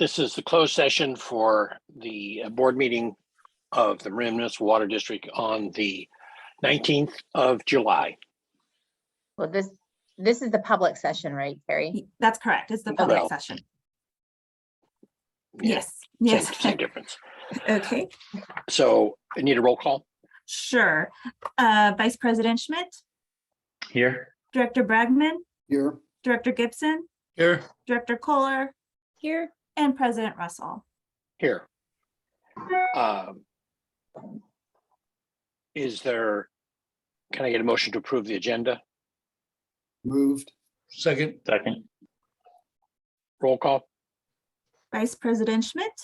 This is the closed session for the board meeting of the Marin Municipal Water District on the 19th of July. Well, this is the public session, right, Carrie? That's correct. It's the public Well, session. Yeah, Yes. Yes. Same difference. Okay. So I need a roll call. Sure. Vice President Schmidt, Here. Director Bragman, Here. Director Gibson, Here. Director Kohler, Here. and President Russell. Here. Can I get a motion to approve the agenda? Moved. Second. Second. Roll call. Vice President Schmidt,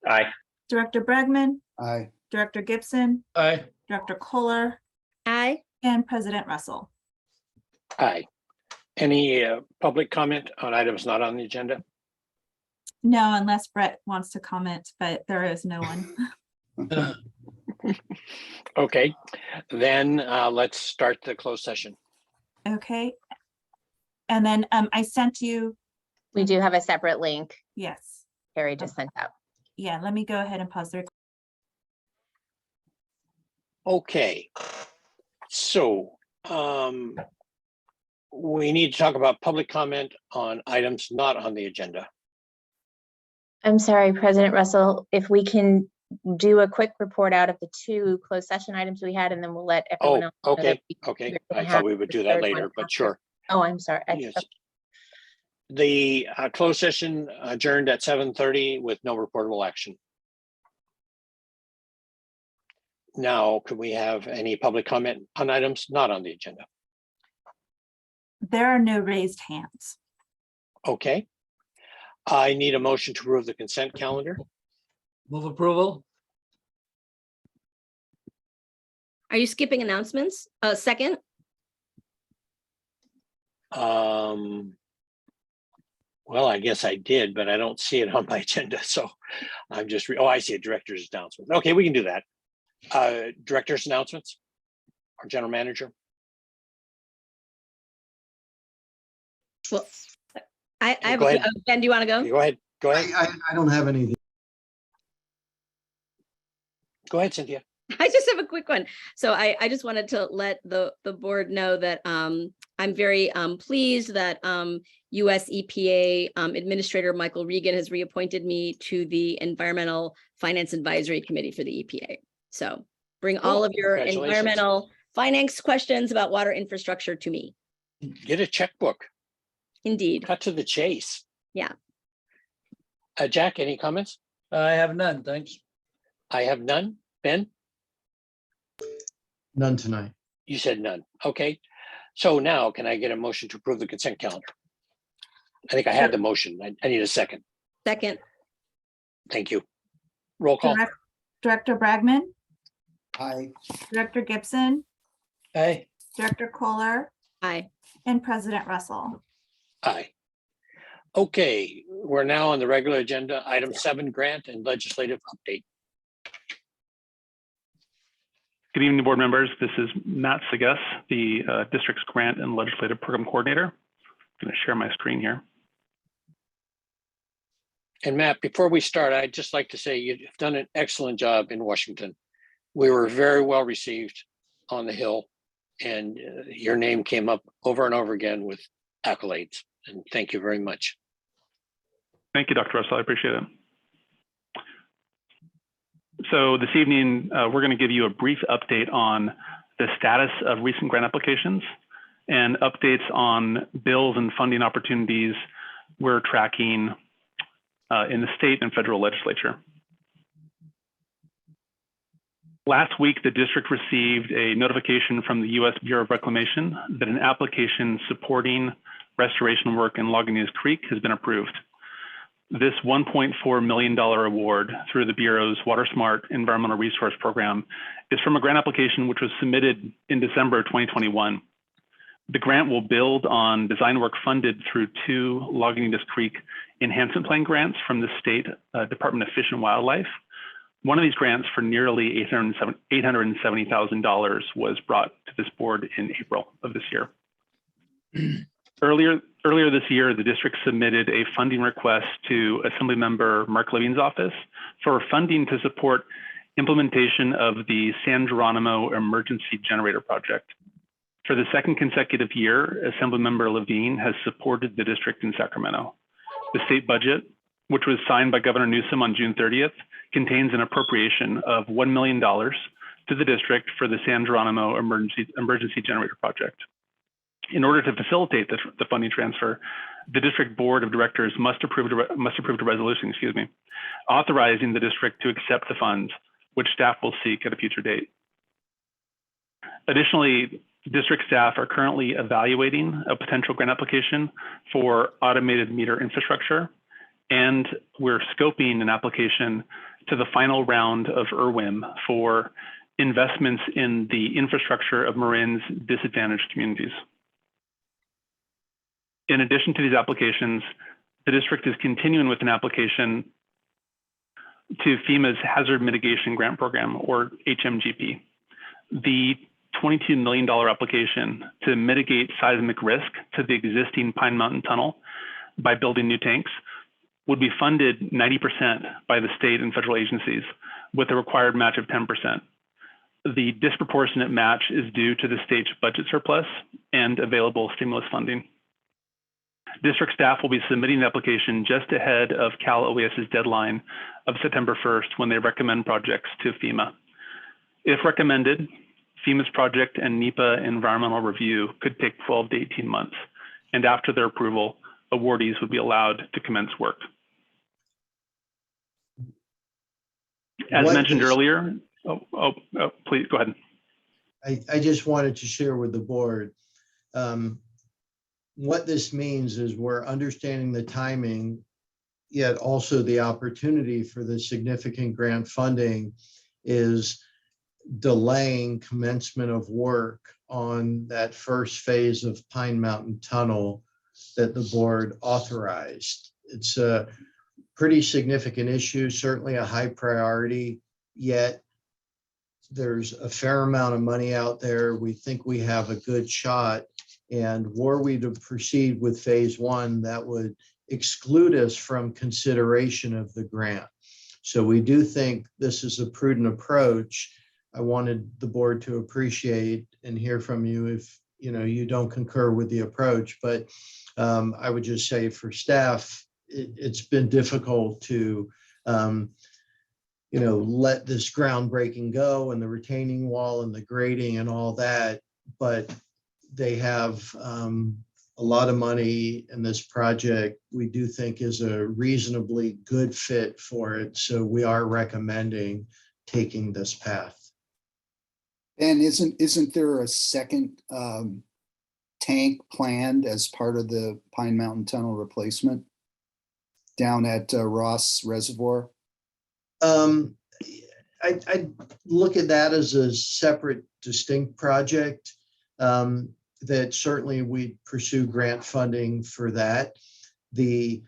Aye. Director Bragman, Aye. Director Gibson, Aye. Director Kohler, Aye. and President Russell. Aye. Any public comment on items not on the agenda? No, unless Brett wants to comment, but there is no one. Okay, then let's start the closed session. Okay. And then I sent you, We do have a separate link yes. Carrie just sent out. Yeah, let me go ahead and pause the recording. Okay, so we need to talk about public comment on items not on the agenda. I'm sorry, President Russell, if we can do a quick report out of the two closed session items we had, and then we'll let everyone else know that Okay. we're I gonna thought have we would the do that third later, one but after. sure. Oh, I'm sorry. Yes. The closed session adjourned at 7:30 with no reportable action. Now, could we have any public comment on items not on the agenda? There are no raised hands. Okay. I need a motion to approve the consent calendar. Move approval. Are you skipping announcements? Second, Well, I guess I did, but I don't see it on my agenda, so I'm just, oh, I see a director's announcement. Okay, we can do that. Director's announcements, our general manager. well, I have, Go ahead. Ben, do you want to go? Go ahead, go ahead, I don't have anything. go ahead, Cynthia. I just have a quick one. So I just wanted to let the board know that I'm very pleased that US EPA Administrator Michael Regan has reappointed me to the Environmental Finance Advisory Committee for the EPA. So bring all of your Congratulations. environmental finance questions about water infrastructure to me. Get a checkbook, Indeed. cut to the chase. Yeah. Jack, any comments? I have none, thanks. I have none. Ben, None tonight. you said none. Okay. So now can I get a motion to approve the consent calendar? I think I had the motion. I need a second. Second, Thank you. Roll call. Director Bragman, Aye. Director Gibson, Aye. Director Kohler, aye. and President Russell. Aye. Okay, we're now on the regular agenda, item 7, grant and legislative update. Good evening, board members. This is Matt Segas, the district's grant and legislative program coordinator. I'm going to share my screen here. And Matt, before we start, I'd just like to say you've done an excellent job in Washington. We were very well received on the Hill, and your name came up over and over again with accolades. And thank you very much. Thank you, Dr. Russell. I appreciate it. So this evening, we're going to give you a brief update on the status of recent grant applications and updates on bills and funding opportunities we're tracking in the state and federal legislature. Last week, the district received a notification from the U.S. Bureau of Reclamation that an application supporting restoration work in Lagunas Creek has been approved. This $1.4 million award through the Bureau's Water Smart Environmental Resource Program is from a grant application which was submitted in December 2021. The grant will build on design work funded through 2 Lagunas Creek enhancement plan grants from the state Department of Fish and Wildlife. One of these grants for nearly $870,000 was brought to this board in April of this year. Earlier Earlier this year, the district submitted a funding request to Assemblymember Mark Levine's office for funding to support implementation of the San Geronimo Emergency Generator Project. For the second consecutive year, Assemblymember Levine has supported the district in Sacramento. The state budget, which was signed by Governor Newsom on June 30th, contains an appropriation of $1 million to the district for the San Geronimo Emergency Generator Project. In order to facilitate the funding transfer, the district board of directors must approve a resolution, authorizing the district to accept the funds, which staff will seek at a future date. Additionally, district staff are currently evaluating a potential grant application for automated meter infrastructure, and we're scoping an application to the final round of IRWIM for investments in the infrastructure of Marin's disadvantaged communities. In addition to these applications, the district is continuing with an application to FEMA's Hazard Mitigation Grant Program, or HMGP. The $22 million application to mitigate seismic risk to the existing Pine Mountain Tunnel by building new tanks would be funded 90% by the state and federal agencies with a required match of 10%. The disproportionate match is due to the state's budget surplus and available stimulus funding. District staff will be submitting the application just ahead of Cal OES's deadline of September 1st when they recommend projects to FEMA. If recommended, FEMA's project and NEPA environmental review could take 12 to 18 months, and after their approval, awardees would be allowed to commence work. As mentioned earlier, please go ahead. I just wanted to share with the board. What this means is we're understanding the timing, yet also the opportunity for the significant grant funding is delaying commencement of work on that first phase of Pine Mountain Tunnel that the board authorized. It's a pretty significant issue, certainly a high priority, yet there's a fair amount of money out there. We think we have a good shot, and were we to proceed with phase one, that would exclude us from consideration of the grant. So we do think this is a prudent approach. I wanted the board to appreciate and hear from you if you don't concur with the approach, but I would just say for staff, it's been difficult to let this groundbreaking go and the retaining wall and the grading and all that, but they have a lot of money in this project. We do think is a reasonably good fit for it, so we are recommending taking this path. And isn't there a second tank planned as part of the Pine Mountain Tunnel replacement down at Ross Reservoir? I look at that as a separate, distinct project. That certainly we'd pursue grant funding for that. The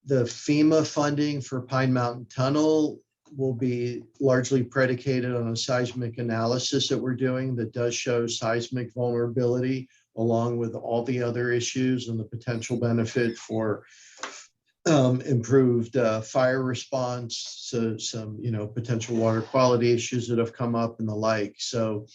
FEMA funding for Pine Mountain Tunnel will be largely predicated on a seismic analysis that we're doing that does show seismic vulnerability along with all the other issues and the potential benefit for improved fire response, so some potential water quality issues that have come up and the like. So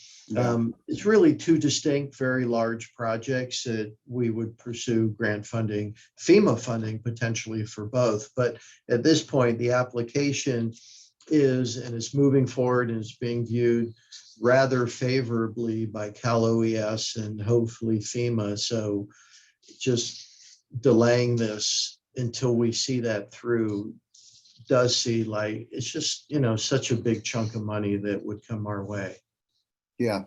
it's really two distinct, very large projects that we would pursue grant funding, FEMA funding potentially for both. But at this point, the application is moving forward and is being viewed rather favorably by Cal OES and hopefully FEMA. So just delaying this until we see that through does see like it's just such a big chunk of money that would come our way. Yeah.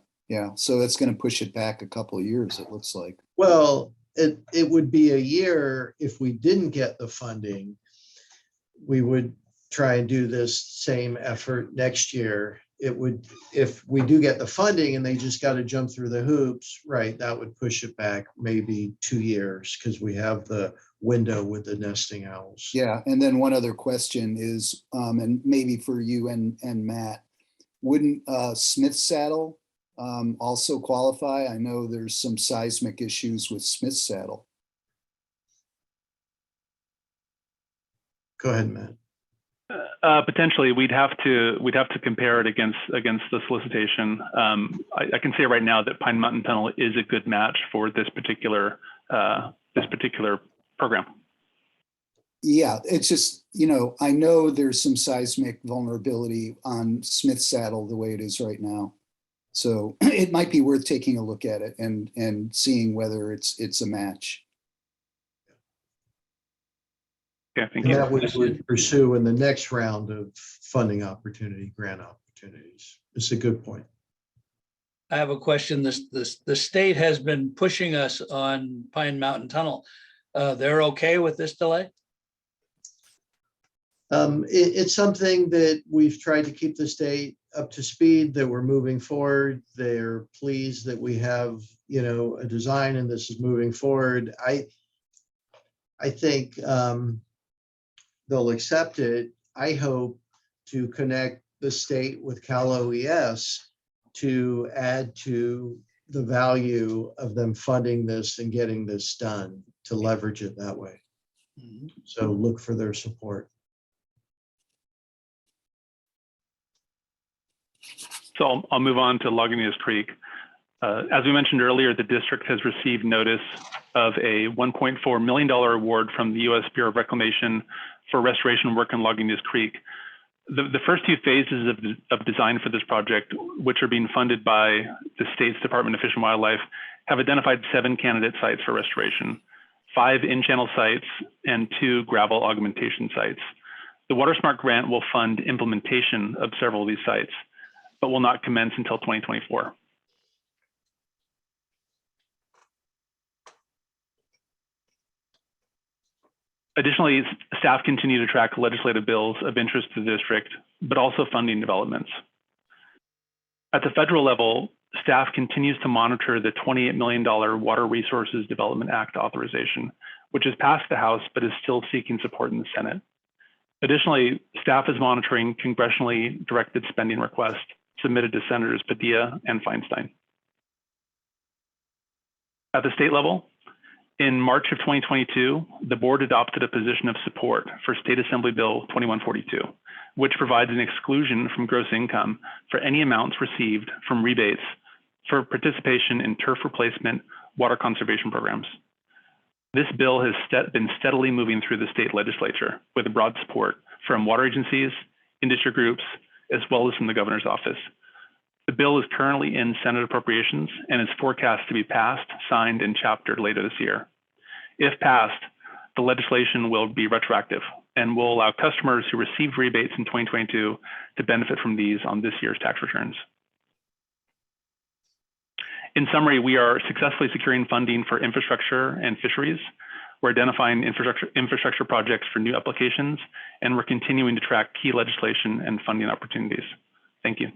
So that's going to push it back a couple of years, it looks like. Well, it would be a year if we didn't get the funding. We would try and do this same effort next year. It would, if we do get the funding and they just got to jump through the hoops, right, that would push it back maybe 2 years because we have the window with the nesting owls. Yeah, and then one other question is, and maybe for you and Matt, wouldn't Smith Saddle also qualify? I know there's some seismic issues with Smith Saddle. Go ahead, Matt. Potentially, we'd have to compare it against the solicitation. I can say right now that Pine Mountain Tunnel is a good match for this particular program. Yeah, it's just, you know, I know there's some seismic vulnerability on Smith Saddle the way it is right now. So it might be worth taking a look at it and seeing whether it's a match. Okay, thank And you. that we would pursue in the next round of funding opportunity, grant opportunities. It's a good point. I have a question. The state has been pushing us on Pine Mountain Tunnel. They're okay with this delay? It's something that we've tried to keep the state up to speed, that we're moving forward. They're pleased that we have, you know, a design and this is moving forward. I think they'll accept it. I hope to connect the state with Cal OES to add to the value of them funding this and getting this done, to leverage it that way. So look for their support. So I'll move on to Lagunas Creek. As we mentioned earlier, the district has received notice of a $1.4 million award from the U.S. Bureau of Reclamation for restoration work in Lagunas Creek. The first two phases of design for this project, which are being funded by the state's Department of Fish and Wildlife, have identified 7 candidate sites for restoration, 5 in-channel sites, and 2 gravel augmentation sites. The WaterSmart grant will fund implementation of several of these sites, but will not commence until 2024. Additionally, staff continue to track legislative bills of interest to the district, but also funding developments. At the federal level, staff continues to monitor the $28 million Water Resources Development Act authorization, which has passed the House, but is still seeking support in the Senate. Additionally, staff is monitoring congressionally directed spending requests submitted to Senators Padilla and Feinstein. At the state level, in March of 2022, the board adopted a position of support for State Assembly Bill 2142, which provides an exclusion from gross income for any amounts received from rebates for participation in turf replacement water conservation programs. This bill has been steadily moving through the state legislature with broad support from water agencies, industry groups, as well as from the governor's office. The bill is currently in Senate Appropriations and is forecast to be passed, signed, and chaptered later this year. If passed, the legislation will be retroactive and will allow customers who received rebates in 2022 to benefit from these on this year's tax returns. In summary, we are successfully securing funding for infrastructure and fisheries. We're identifying infrastructure projects for new applications, and we're continuing to track key legislation and funding opportunities. Thank you.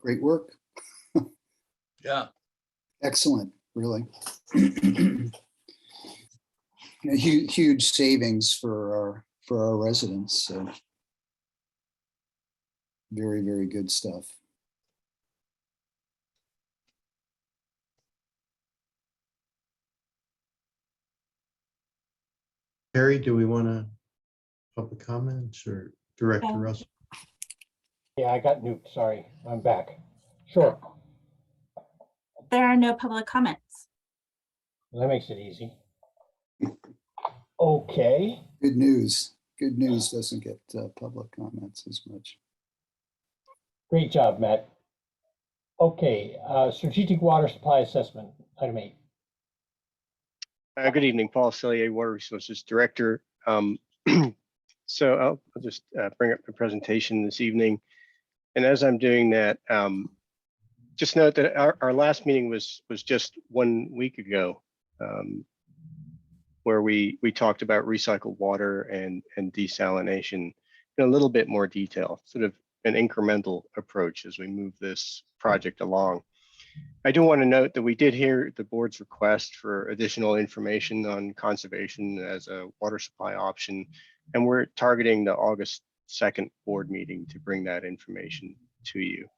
Great work. Yeah. Excellent, really. Huge savings for our residents. So very, very good stuff. Harry, do we want to public comments or Director Yeah. Russell? Yeah, I got nuked. Sorry, I'm back. Sure, There are no public comments. that makes it easy. Okay, Good news. Good news doesn't get public comments as much. great job, Matt. Okay, strategic water supply assessment, item 8. Good evening, Paul Cellier, Water Resources Director. So I'll just bring up the presentation this evening. And as I'm doing that, just note that our last meeting was just 1 week ago, where we talked about recycled water and desalination in a little bit more detail, sort of an incremental approach as we move this project along. I do want to note that we did hear the board's request for additional information on conservation as a water supply option, and we're targeting the August 2nd board meeting to bring that information to you.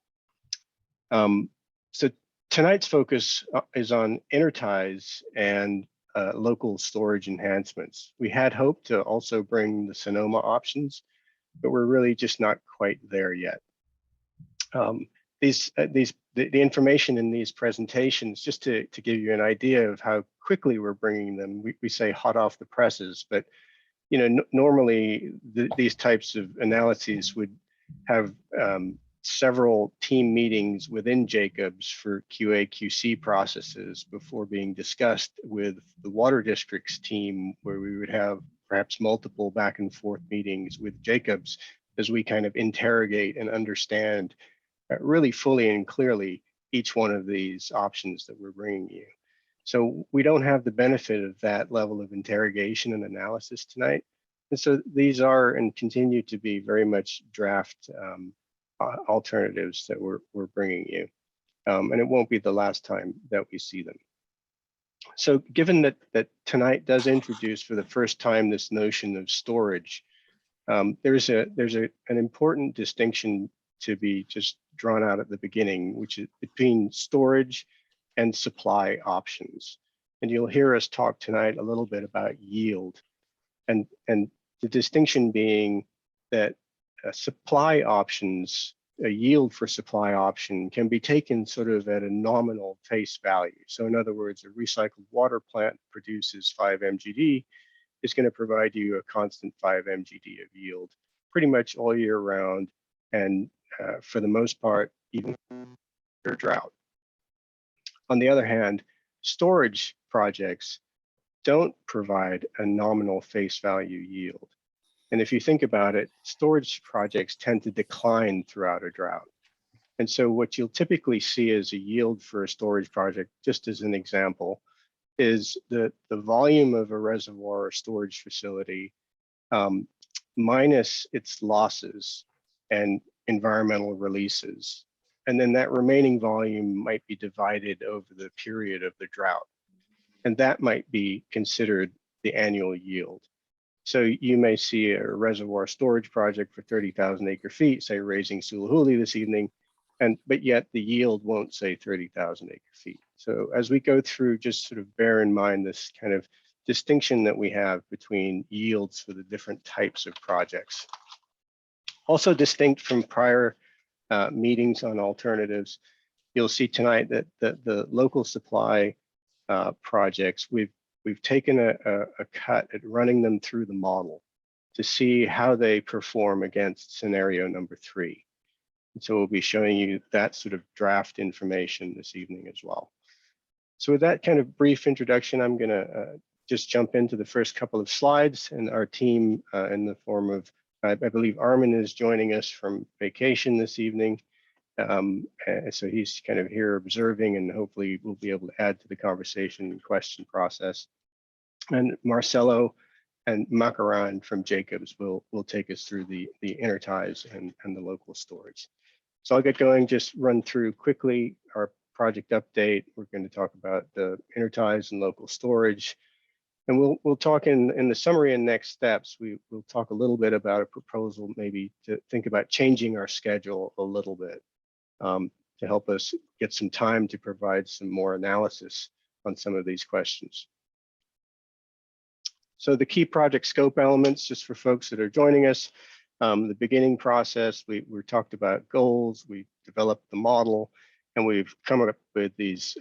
So tonight's focus is on interties and local storage enhancements. We had hoped to also bring the Sonoma options, but we're really just not quite there yet. The information in these presentations, just to give you an idea of how quickly we're bringing them, we say hot off the presses, but normally these types of analyses would have several team meetings within Jacobs for QA/QC processes before being discussed with the water district's team, where we would have perhaps multiple back and forth meetings with Jacobs as we kind of interrogate and understand really fully and clearly each one of these options that we're bringing you. So we don't have the benefit of that level of interrogation and analysis tonight. And so these are and continue to be very much draft alternatives that we're bringing you. And it won't be the last time that we see them. So given that tonight does introduce for the first time this notion of storage, there's an important distinction to be just drawn out at the beginning, which is between storage and supply options. And you'll hear us talk tonight a little bit about yield, and the distinction being that supply options, a yield for supply option can be taken sort of at a nominal face value. So in other words, a recycled water plant produces 5 MGD is going to provide you a constant 5 MGD of yield pretty much all year round, and for the most part, even under drought. On the other hand, storage projects don't provide a nominal face value yield. And if you think about it, storage projects tend to decline throughout a drought. And so what you'll typically see as a yield for a storage project, just as an example, is the volume of a reservoir or storage facility minus its losses and environmental releases. And then that remaining volume might be divided over the period of the drought. And that might be considered the annual yield. So you may see a reservoir storage project for 30,000 acre feet, say raising Sulahuli this evening, but yet the yield won't say 30,000 acre feet. So as we go through, just sort of bear in mind this kind of distinction that we have between yields for the different types of projects. Also distinct from prior meetings on alternatives, you'll see tonight that the local supply projects, we've taken a cut at running them through the model to see how they perform against scenario number 3. And so we'll be showing you that sort of draft information this evening as well. So with that kind of brief introduction, I'm going to just jump into the first couple of slides, and our team in the form of, I believe Armin is joining us from vacation this evening. So he's kind of here observing, and hopefully we'll be able to add to the conversation and question process. And Marcelo and Macaran from Jacobs will take us through the interties and the local storage. So I'll get going, just run through quickly our project update. We're going to talk about the interties and local storage. And we'll talk in the summary and next steps, we'll talk a little bit about a proposal, maybe to think about changing our schedule a little bit to help us get some time to provide some more analysis on some of these questions. So the key project scope elements, just for folks that are joining us, the beginning process, we talked about goals, we developed the model, and we've come up with these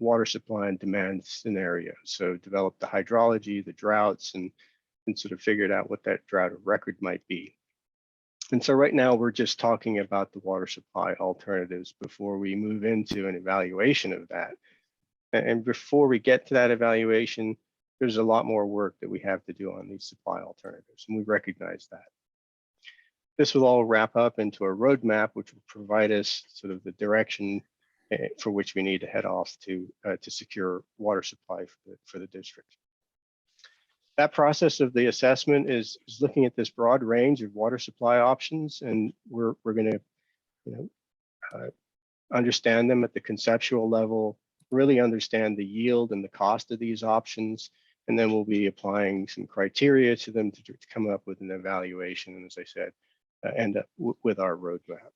water supply and demand scenarios. So developed the hydrology, the droughts, and sort of figured out what that drought of record might be. And so right now we're just talking about the water supply alternatives before we move into an evaluation of that. And before we get to that evaluation, there's a lot more work that we have to do on these supply alternatives, and we recognize that. This will all wrap up into a roadmap, which will provide us sort of the direction for which we need to head off to secure water supply for the district. That process of the assessment is looking at this broad range of water supply options, and we're going to understand them at the conceptual level, really understand the yield and the cost of these options, and then we'll be applying some criteria to them to come up with an evaluation, and as I said, end up with our roadmap.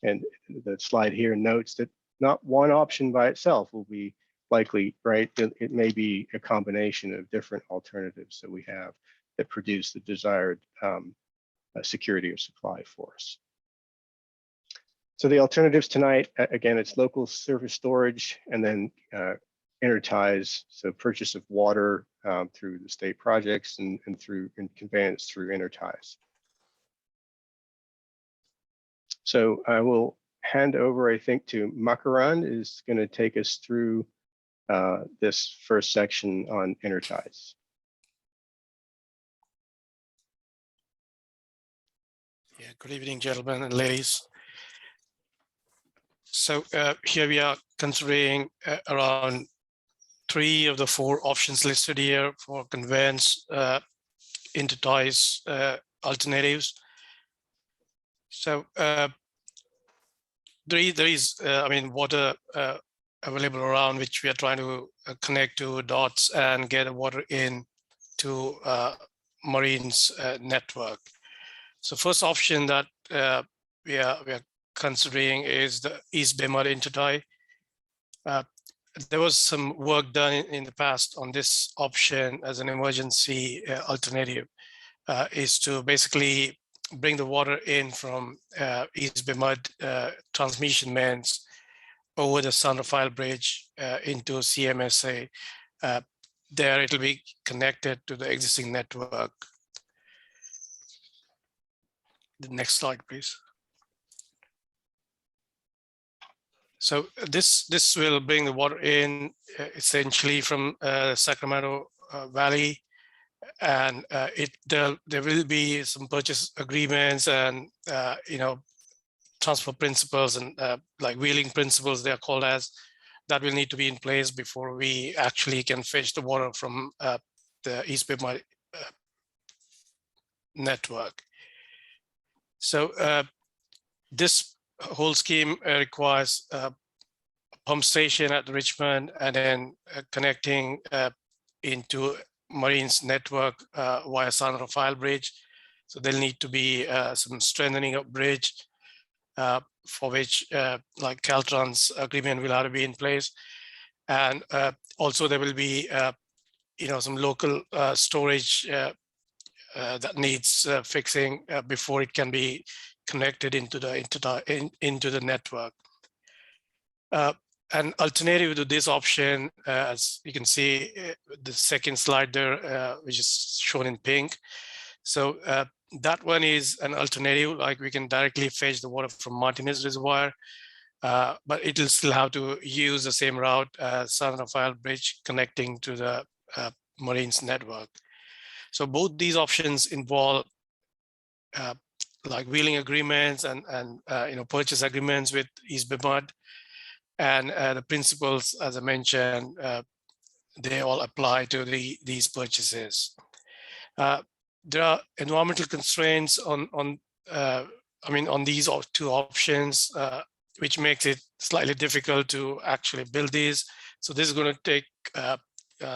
And the slide here notes that not one option by itself will be likely, right? It may be a combination of different alternatives that we have that produce the desired security of supply for us. So the alternatives tonight, again, it's local surface storage and then interties, so purchase of water through the state projects and through conveyance through interties. So I will hand over, I think, to Makaran, is going to take us through this first section on interties. Yeah, good evening, gentlemen and ladies. So here we are considering around 3 of the 4 options listed here for conveyance interties alternatives. So there is, I mean, water available around which we are trying to connect to dots and get water in to Marine's network. So first option that we are considering is the East Bay Mud intertie. There was some work done in the past on this option as an emergency alternative, is to basically bring the water in from East Bay Mud transmission mains over the San Rafael Bridge into CMSA. There it will be connected to the existing network. The next slide, please. So this will bring the water in essentially from Sacramento Valley, and there will be some purchase agreements and transfer principles and like wheeling principles they are called as, that will need to be in place before we actually can fetch the water from the East Bay Mud network. So this whole scheme requires a pump station at Richmond and then connecting into Marine's network via San Rafael Bridge. So there'll need to be some strengthening of bridge for which like Caltrans agreement will have to be in place. And also there will be some local storage that needs fixing before it can be connected into the network. An alternative to this option, as you can see, the second slide there, which is shown in pink. So that one is an alternative, like we can directly fetch the water from Martinez Reservoir, but it will still have to use the same route as San Rafael Bridge connecting to the Marine's network. So both these options involve like wheeling agreements and purchase agreements with East Bay Mud, and the principles, as I mentioned, they all apply to these purchases. There are environmental constraints on these 2 options, which makes it slightly difficult to actually build these. So this is going to take a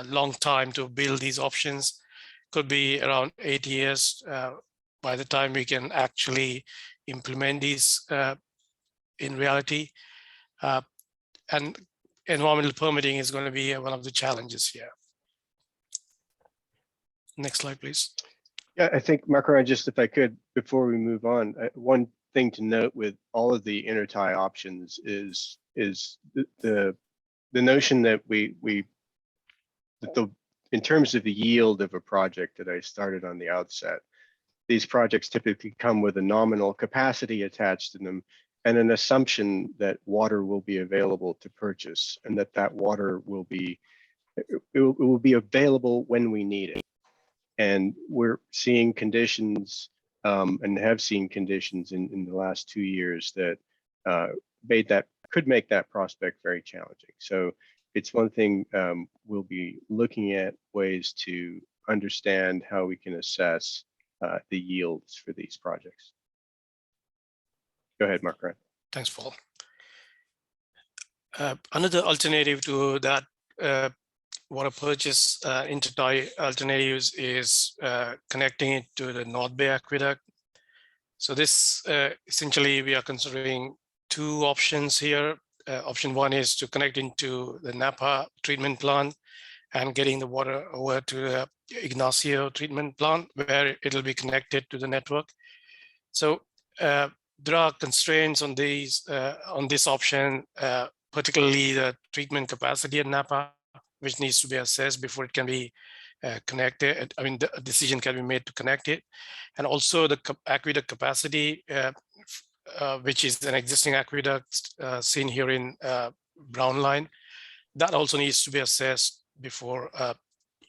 long time to build these options. Could be around 8 years by the time we can actually implement these in reality. And environmental permitting is going to be one of the challenges here. Next slide, please. Yeah, I think, Makaran, just if I could, before we move on, one thing to note with all of the intertie options is the notion that in terms of the yield of a project that I started on the outset, these projects typically come with a nominal capacity attached to them and an assumption that water will be available to purchase, and that water will be available when we need it. And we're seeing conditions and have seen conditions in the last 2 years that could make that prospect very challenging. So it's one thing we'll be looking at ways to understand how we can assess the yields for these projects. Go ahead, Mark. Thanks, Paul. Another alternative to that water purchase intertie alternatives is connecting it to the North Bay Aqueduct. So this essentially we are considering two options here. Option one is to connect into the Napa treatment plant and getting the water over to the Ignacio treatment plant where it'll be connected to the network. So there are constraints on these on this option, particularly the treatment capacity at Napa, which needs to be assessed before it can be connected. I mean, the decision can be made to connect it, and also the aqueduct capacity, which is an existing aqueduct seen here in brown line, that also needs to be assessed before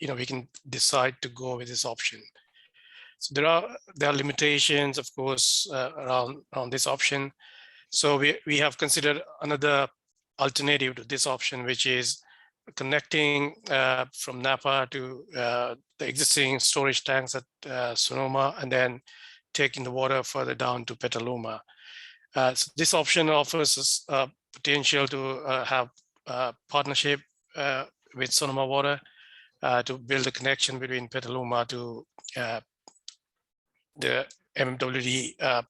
we can decide to go with this option. So there are limitations, of course, around this option. So we have considered another alternative to this option, which is connecting from Napa to the existing storage tanks at Sonoma, and then taking the water further down to Petaluma. So this option offers us potential to have a partnership with Sonoma Water to build a connection between Petaluma to the MMWD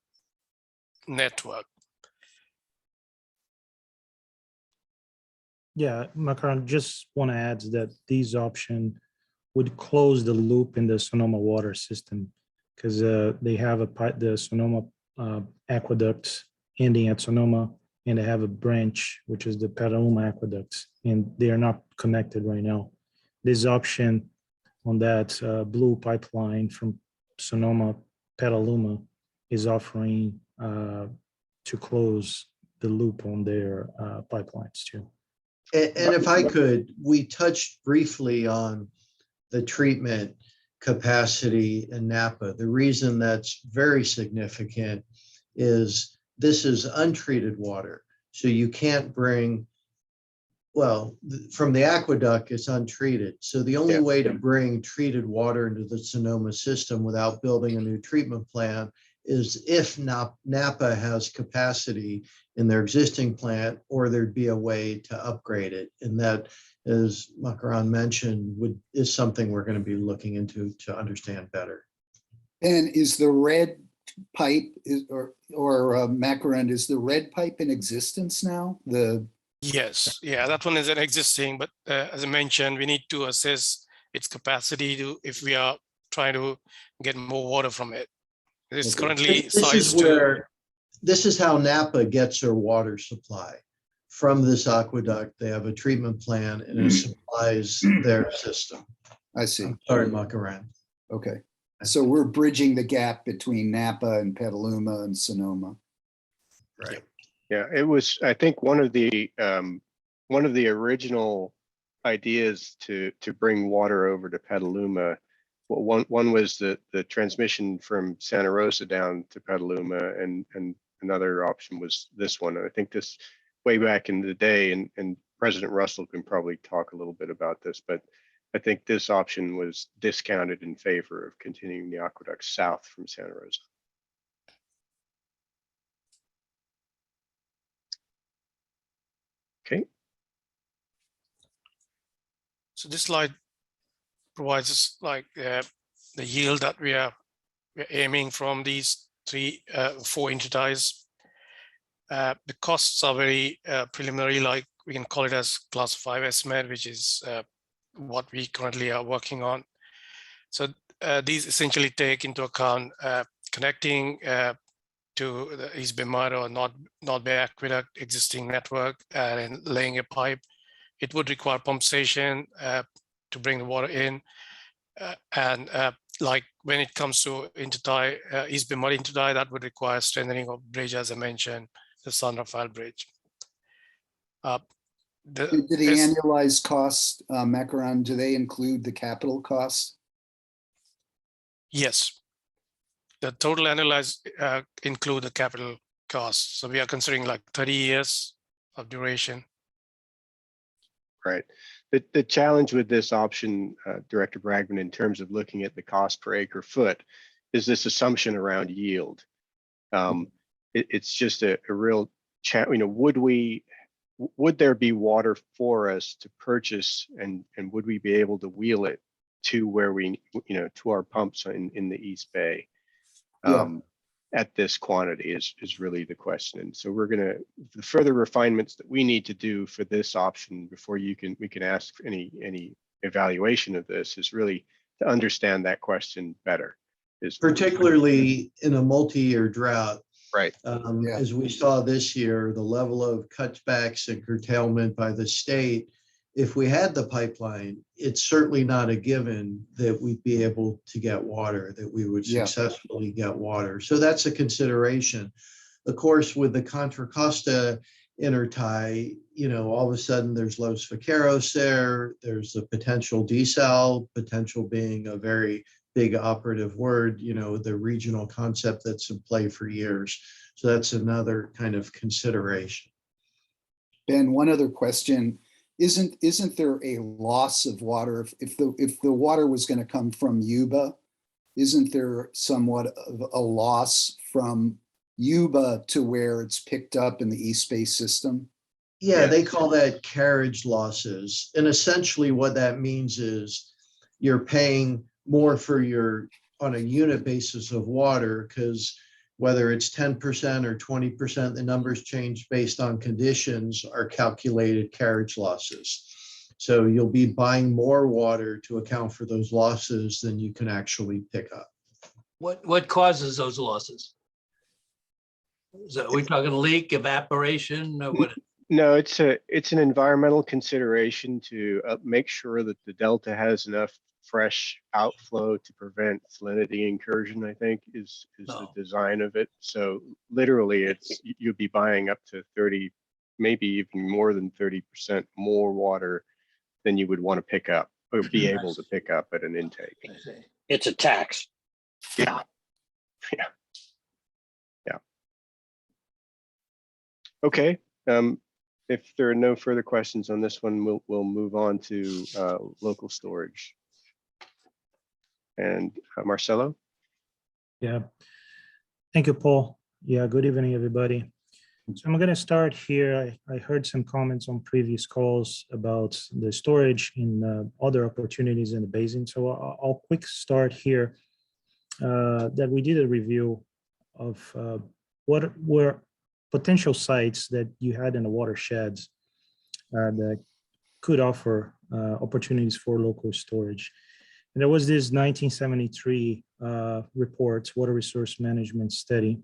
network. Yeah, Macaron, just want to add that these option would close the loop in the Sonoma water system, because they have the Sonoma aqueduct ending at Sonoma, and they have a branch, which is the Petaluma aqueduct, and they are not connected right now. This option on that blue pipeline from Sonoma Petaluma is offering to close the loop on their pipelines too. And if I could, we touched briefly on the treatment capacity in Napa. The reason that's very significant is this is untreated water. So you can't bring, well, from the aqueduct, it's untreated. So the only way to bring treated water into the Sonoma system without building a new treatment plant is if Napa has capacity in their existing plant, or there'd be a way to upgrade it. And that, as Macaron mentioned, is something we're going to be looking into to understand better. And is the red pipe or Macaron, is the red pipe in existence now? Yes, yeah, that one is an existing, but as I mentioned, we need to assess its capacity if we are trying to get more water from it. It's currently sized to. This is how Napa gets their water supply. From this aqueduct, they have a treatment plant and it supplies their system. I see. I'm sorry, Macaron. Okay. So we're bridging the gap between Napa and Petaluma and Sonoma. Right. Yeah, it was, I think, one of the original ideas to bring water over to Petaluma. Well, one was the transmission from Santa Rosa down to Petaluma, and another option was this one. And I think this way back in the day, and President Russell can probably talk a little bit about this, but I think this option was discounted in favor of continuing the aqueduct south from Santa Rosa. Okay. So this slide provides us like the yield that we're aiming from these four entities. The costs are very preliminary, like we can call it as class 5 estimate, which is what we currently are working on. So these essentially take into account connecting to the East Bay Mud or North Bay Aqueduct existing network and laying a pipe. It would require pump station to bring the water in. And like when it comes to East Bay Mud intertie, that would require strengthening of bridge, as I mentioned, the San Rafael Bridge. Do the annualized costs, Macaron, do they include the capital costs? Yes. The total annualized include the capital costs. So we are considering like 30 years of duration. Right. The challenge with this option, Director Bragman, in terms of looking at the cost per acre foot, is this assumption around yield. It's just a real challenge. Would there be water for us to purchase, and would we be able to wheel it to where to our pumps in the East Bay? at this quantity is really the question. And so we're gonna, the further refinements that we need to do for this option before we can ask any evaluation of this is really to understand that question better. Particularly in a multi-year drought. Right. Yeah. As we saw this year, the level of cutbacks and curtailment by the state, if we had the pipeline, it's certainly not a given that we'd be able to get water, that we would Yeah. successfully get water. So that's a consideration. Of course, with the Contra Costa intertie, all of a sudden there's Los Vaqueros there. There's the potential desal, potential being a very big operative word, the regional concept that's in play for years. So that's another kind of consideration. Ben, one other question. Isn't there a loss of water if the water was going to come from Yuba? Isn't there somewhat of a loss from Yuba to where it's picked up in the East Bay system? Yeah, they call that carriage losses. And essentially what that means is you're paying more for on a unit basis of water, because whether it's 10% or 20%, the numbers change based on conditions, are calculated carriage losses. So you'll be buying more water to account for those losses than you can actually pick up. What causes those losses? Are we talking leak, evaporation, or what? No, it's an environmental consideration to make sure that the delta has enough fresh outflow to prevent salinity incursion, I think is the design of it. So literally you'd be buying up to 30, maybe even more than 30% more water than you would want to pick up or be able to pick up at an intake. It's a tax. Yeah. Okay. If there are no further questions on this one, we'll move on to local storage. And Marcelo? Yeah. Thank you, Paul. Yeah, good evening, everybody. So I'm going to start here. I heard some comments on previous calls about the storage in other opportunities in the basin. So I'll quick start here that we did a review of what were potential sites that you had in the watersheds that could offer opportunities for local storage. And there was this 1973 report, Water Resource Management Study,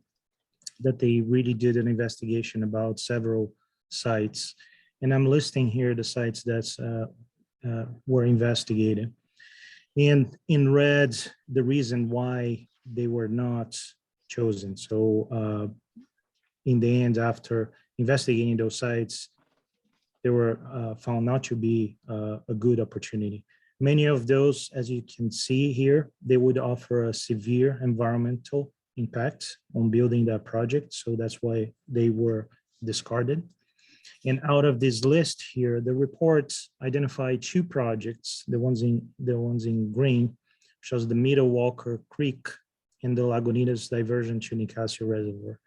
that they really did an investigation about several sites. And I'm listing here the sites that were investigated. And in red, the reason why they were not chosen. So in the end, after investigating those sites, they were found not to be a good opportunity. Many of those, as you can see here, they would offer a severe environmental impact on building that project. So that's why they were discarded. And out of this list here, the report identified 2 projects, the ones in green, shows the Middle Walker Creek and the Lagunas diversion to Nicasio Reservoir.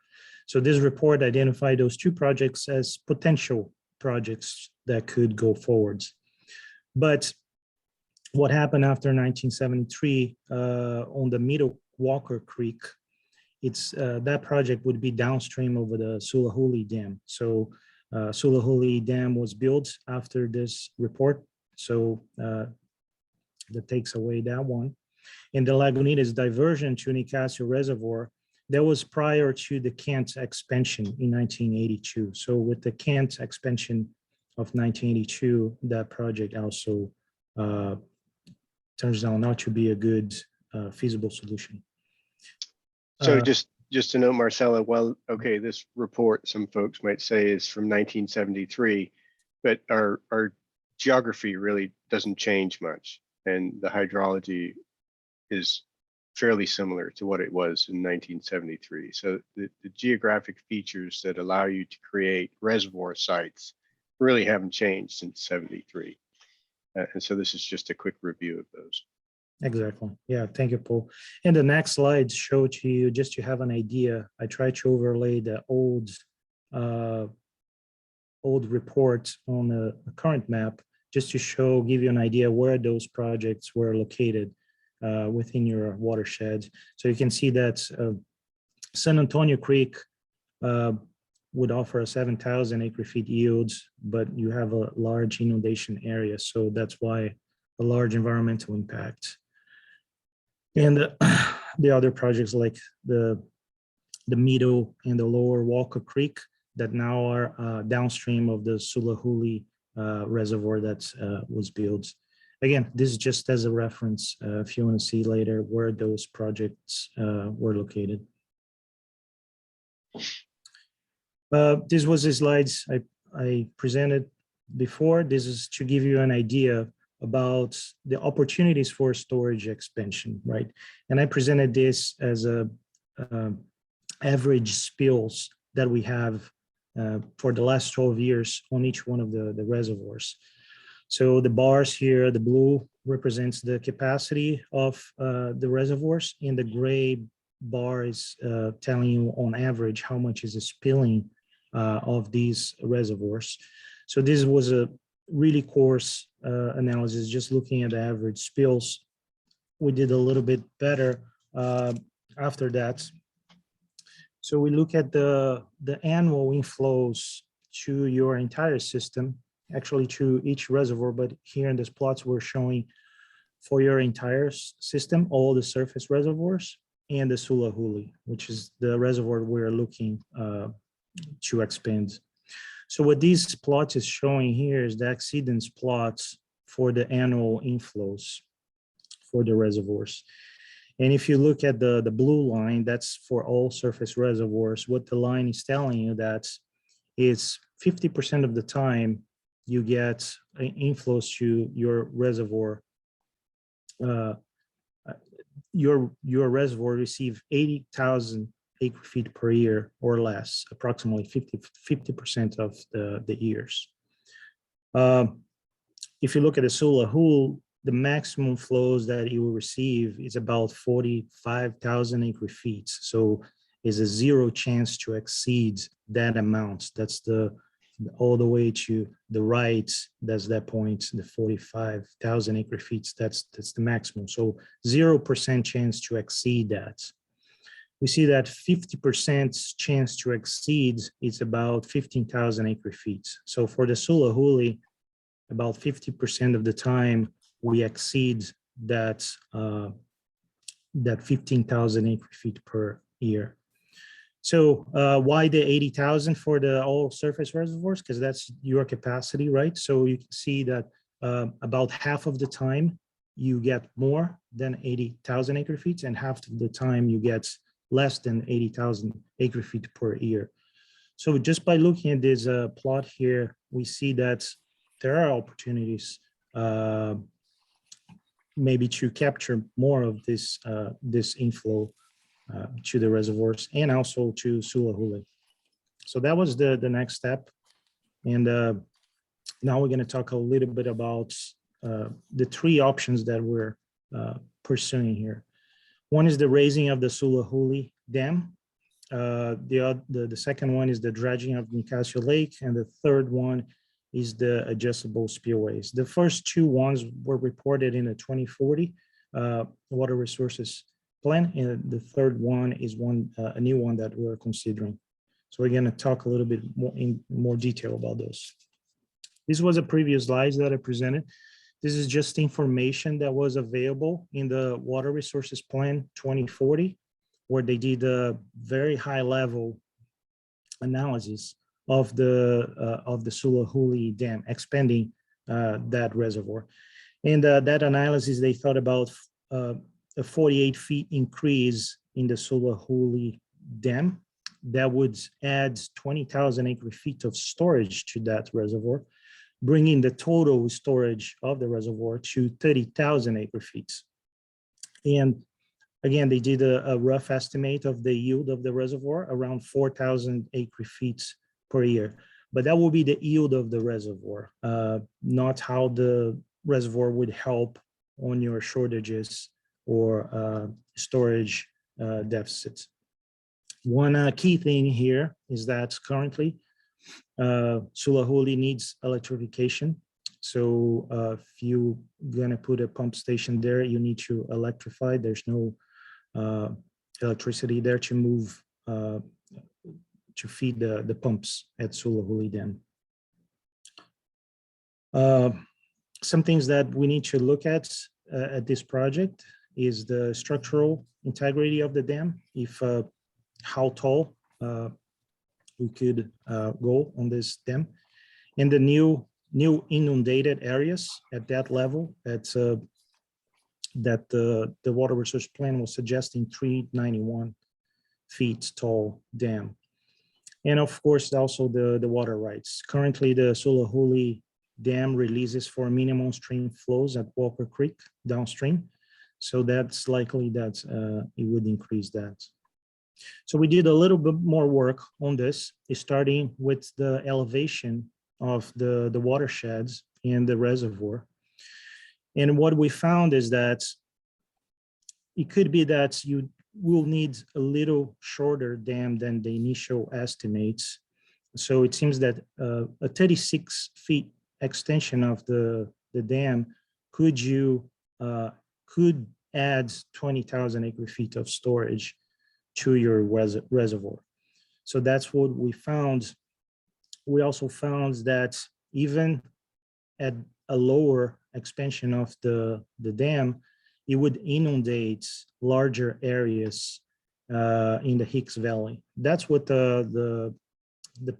So this report identified those 2 projects as potential projects that could go forwards. But what happened after 1973 on the Middle Walker Creek, that project would be downstream over the Sulahuli Dam. So Sulahuli Dam was built after this report. So that takes away that one. And the Lagunas diversion to Nicasio Reservoir, that was prior to the Kent expansion in 1982. So with the Kent expansion of 1982, that project also turns out not to be a good feasible solution. So just to note, Marcella, well, okay, this report, some folks might say, is from 1973, but our geography really doesn't change much. And the hydrology is fairly similar to what it was in 1973. So the geographic features that allow you to create reservoir sites really haven't changed since 73. And so this is just a quick review of those. Exactly. Yeah, thank you, Paul. And the next slides show to you, just to have an idea, I tried to overlay the old report on the current map, just to give you an idea where those projects were located within your watershed. So you can see that San Antonio Creek would offer a 7,000 acre-feet yields, but you have a large inundation area, so that's why a large environmental impact. And the other projects like the middle and the lower Walker Creek that now are downstream of the Sulahuli reservoir that was built. Again, this is just as a reference if you want to see later where those projects were located. This was the slides I presented before. This is to give you an idea about the opportunities for storage expansion, right? And I presented this as a average spills that we have for the last 12 years on each one of the reservoirs. So the bars here, the blue represents the capacity of the reservoirs, and the gray bar is telling you on average how much is spilling of these reservoirs. So this was a really coarse analysis, just looking at the average spills. We did a little bit better after that. So we look at the annual inflows to your entire system, actually to each reservoir, but here in this plots we're showing for your entire system, all the surface reservoirs and the Sulahuli, which is the reservoir we're looking to expand. So what these plots is showing here is the exceedance plots for the annual inflows for the reservoirs. And if you look at the blue line, that's for all surface reservoirs. What the line is telling you that is 50% of the time you get inflows to your reservoir. Your reservoir receive 80,000 acre feet per year or less, approximately 50% of the years. If you look at the Sulahul, the maximum flows that you will receive is about 45,000 acre feet. So is a zero chance to exceed that amount. That's all the way to the right. That's that point, the 45,000 acre feet. That's the maximum. So 0% chance to exceed that. We see that 50% chance to exceed is about 15,000 acre feet. So for the Sulahuli, about 50% of the time we exceed that 15,000 acre feet per year. So why the 80,000 for the all surface reservoirs? Because that's your capacity, right? So you can see that about half of the time you get more than 80,000 acre feet, and half of the time you get less than 80,000 acre feet per year. So just by looking at this plot here, we see that there are opportunities maybe to capture more of this inflow to the reservoirs and also to Sulahuli. So that was the next step. And now we're going to talk a little bit about the three options that we're pursuing here. One is the raising of the Sulahuli Dam. The second one is the dredging of Nicasio Lake. And the third one is the adjustable spillways. The first two ones were reported in the 2040 Water Resources Plan, and the third one is a new one that we're considering. So we're going to talk a little bit more in more detail about those. This was a previous slide that I presented. This is just information that was available in the Water Resources Plan 2040, where they did a very high level analysis of the Sulahuli Dam, expanding that reservoir. And that analysis, they thought about a 48 feet increase in the Sulahuli Dam that would add 20,000 acre feet of storage to that reservoir, bringing the total storage of the reservoir to 30,000 acre feet. And again, they did a rough estimate of the yield of the reservoir, around 4,000 acre feet per year. But that will be the yield of the reservoir, not how the reservoir would help on your shortages or storage deficits. One key thing here is that currently Sulahuli needs electrification. So if you're gonna put a pump station there, you need to electrify. There's no electricity there to move to feed the pumps at Sulahuli Dam. Some things that we need to look at this project is the structural integrity of the dam, if how tall we could go on this dam, and the new inundated areas at that level. That's that the water resource plan was suggesting 391 feet tall dam. And of course, also the water rights. Currently, the Sulahuli Dam releases for minimum stream flows at Walker Creek downstream. So that's likely that it would increase that. So we did a little bit more work on this, starting with the elevation of the watersheds and the reservoir. And what we found is that it could be that you will need a little shorter dam than the initial estimates. So it seems that a 36 feet extension of the dam could add 20,000 acre feet of storage to your reservoir. So that's what we found. We also found that even at a lower expansion of the dam, it would inundate larger areas in the Hicks Valley. That's what the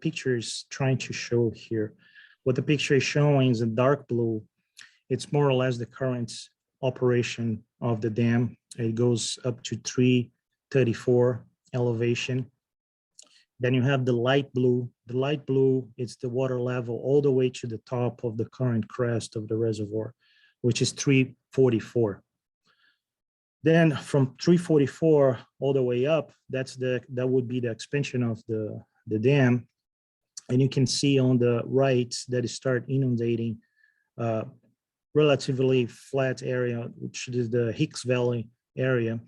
picture is trying to show here. What the picture is showing is in dark blue. It's more or less the current operation of the dam. It goes up to 334 elevation. Then you have the light blue. The light blue is the water level all the way to the top of the current crest of the reservoir, which is 344. Then from 344 all the way up, that would be the expansion of the dam. And you can see on the right that it start inundating relatively flat area, which is the Hicks Valley area.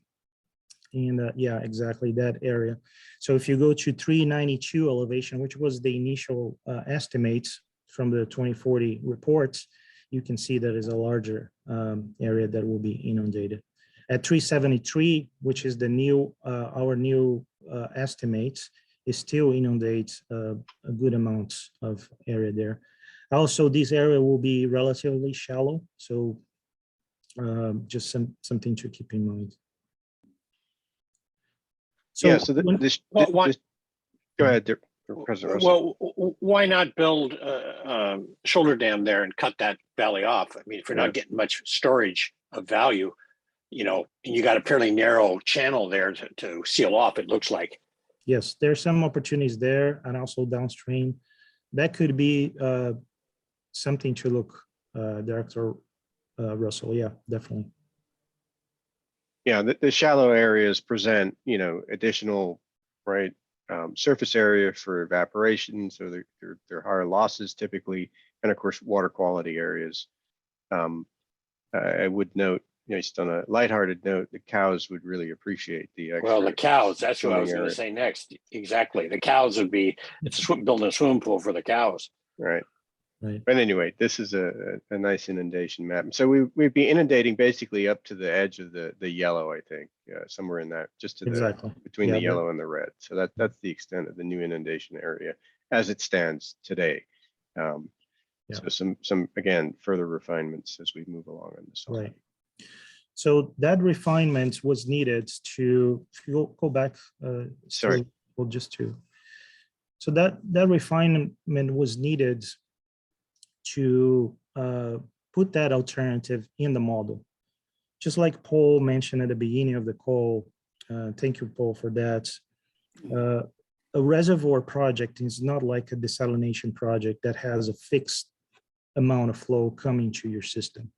And yeah, exactly that area. So if you go to 392 elevation, which was the initial estimates from the 2040 reports, you can see that is a larger area that will be inundated. At 373, which is the new our new estimates, it still inundates a good amount of area there. Also, this area will be relatively shallow, so just something to keep in mind. So, yeah, so Well, this go ahead, President Russell. Well, why not build a shoulder dam there and cut that valley off? I mean, if you're not getting much storage of value, you know, and you got a fairly narrow channel there to seal off, it looks like. yes, there's some opportunities there and also downstream. That could be something to look, Director Russell. Yeah, definitely. Yeah, the shallow areas present, you know, additional, right, surface area for evaporation, so they're higher losses typically, and of course, water quality areas. I would note, you know, just on a lighthearted note, the cows would really appreciate the extra. Well, the cows, that's what I was going area. to say next. Exactly. The cows would be, it's building a swimming pool for the cows. Right. Right. But anyway, this is a nice inundation map. So we'd be inundating basically up to the edge of the yellow, I think, somewhere in that, just to Exactly. between Yeah, the yellow and the red. So that's the extent of the new inundation area as it stands today. So some again further refinements as we move along on this. Right. So that refinement was needed to, if you go back. Sorry. Well, just to. So that refinement was needed to put that alternative in the model. Just like Paul mentioned at the beginning of the call, thank you, Paul, for that. A reservoir project is not like a desalination project that has a fixed amount of flow coming to your system.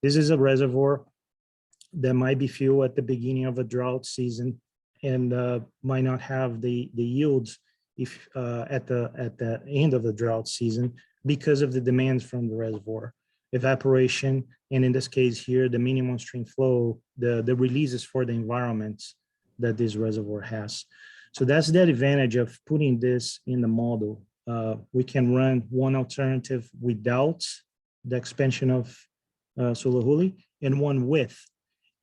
This is a reservoir that might be full at the beginning of a drought season and might not have the yields if at the end of the drought season, because of the demands from the reservoir, evaporation, and in this case here, the minimum stream flow, the releases for the environment that this reservoir has. So that's the advantage of putting this in the model. We can run one alternative without the expansion of Sulahuli and one with,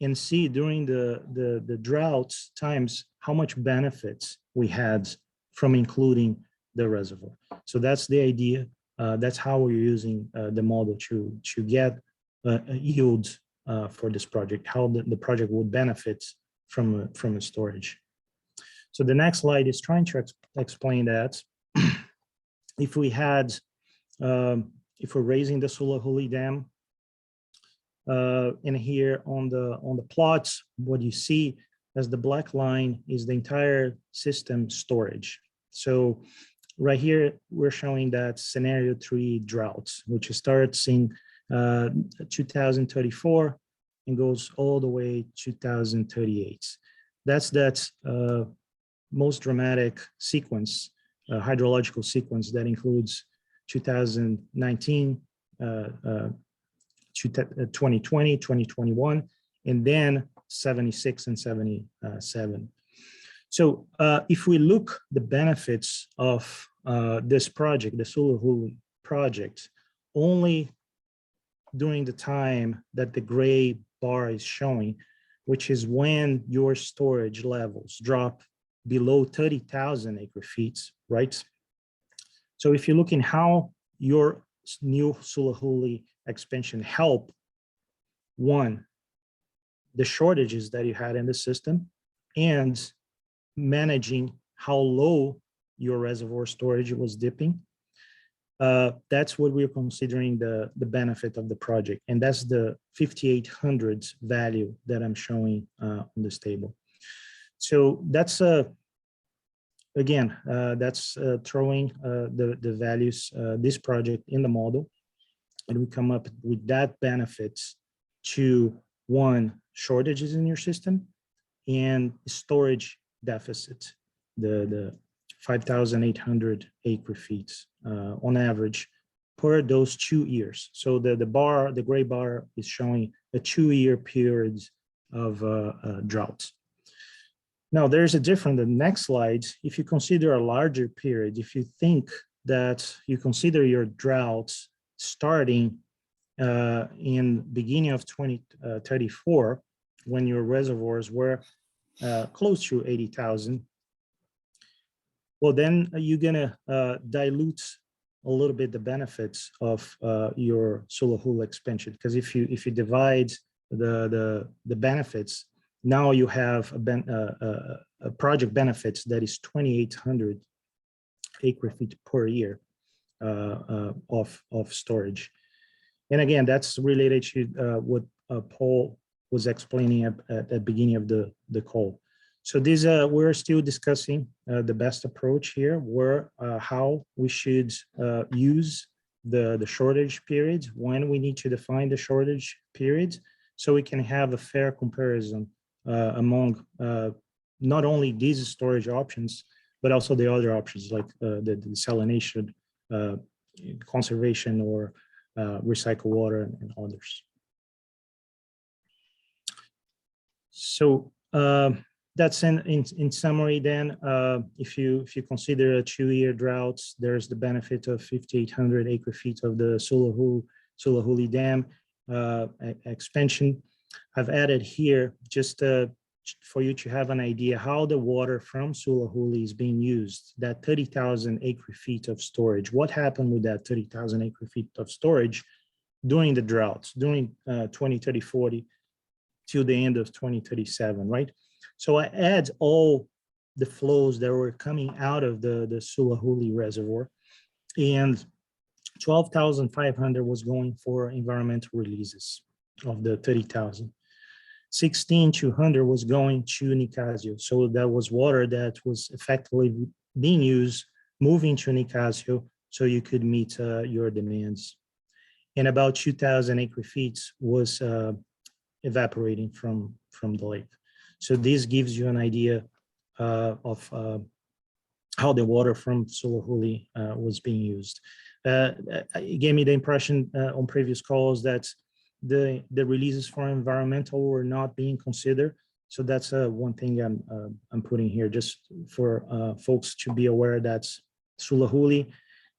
and see during the drought times how much benefits we had from including the reservoir. So that's the idea. That's how we're using the model to get a yield for this project, how the project would benefit from a storage. So the next slide is trying to explain that. If we had, if we're raising the Sulahuli Dam, and here on the plots, what you see as the black line is the entire system storage. So right here, we're showing that scenario 3 droughts, which starts in 2034 and goes all the way 2038. That's most dramatic sequence, hydrological sequence that includes 2019, 2020, 2021, and then 76 and 77. So if we look the benefits of this project, the Sulahuli project, only during the time that the gray bar is showing, which is when your storage levels drop below 30,000 acre feet, right? So if you look in how your new Sulahuli expansion help, one, the shortages that you had in the system, and managing how low your reservoir storage was dipping, that's what we're considering the benefit of the project. And that's the 5,800 value that I'm showing on this table. So that's, again, that's throwing the values, this project in the model. And we come up with that benefits to, one, shortages in your system, and storage deficit, the 5,800 acre feet on average per those 2 years. So the gray bar is showing a 2-year period of drought. Now there's a different, the next slide, if you consider a larger period, if you think that you consider your droughts starting in beginning of 2034, when your reservoirs were close to 80,000, well, then you're gonna dilute a little bit the benefits of your Sulahuli expansion, because if you divide the benefits, now you have a project benefits that is 2,800 acre feet per year of storage. And again, that's related to what Paul was explaining at the beginning of the call. So this, we're still discussing the best approach here, where how we should use the shortage periods, when we need to define the shortage periods, so we can have a fair comparison among not only these storage options, but also the other options like the desalination, conservation, or recycle water, and others. So that's in summary. Then, if you consider a 2-year drought, there's the benefit of 5,800 acre feet of the Sulahuli Dam expansion. I've added here just for you to have an idea how the water from Sulahuli is being used. That 30,000 acre feet of storage. What happened with that 30,000 acre feet of storage during the droughts, during 2030-40 till the end of 2037, right? So I add all the flows that were coming out of the Sulahuli reservoir, and 12,500 was going for environmental releases of the 30,000. 16,200 was going to Nicasio. So that was water that was effectively being used, moving to Nicasio, so you could meet your demands. And about 2,000 acre feet was evaporating from the lake. So this gives you an idea of how the water from Sulahuli was being used. It gave me the impression on previous calls that the releases for environmental were not being considered. So that's one thing I'm putting here, just for folks to be aware that Sulahuli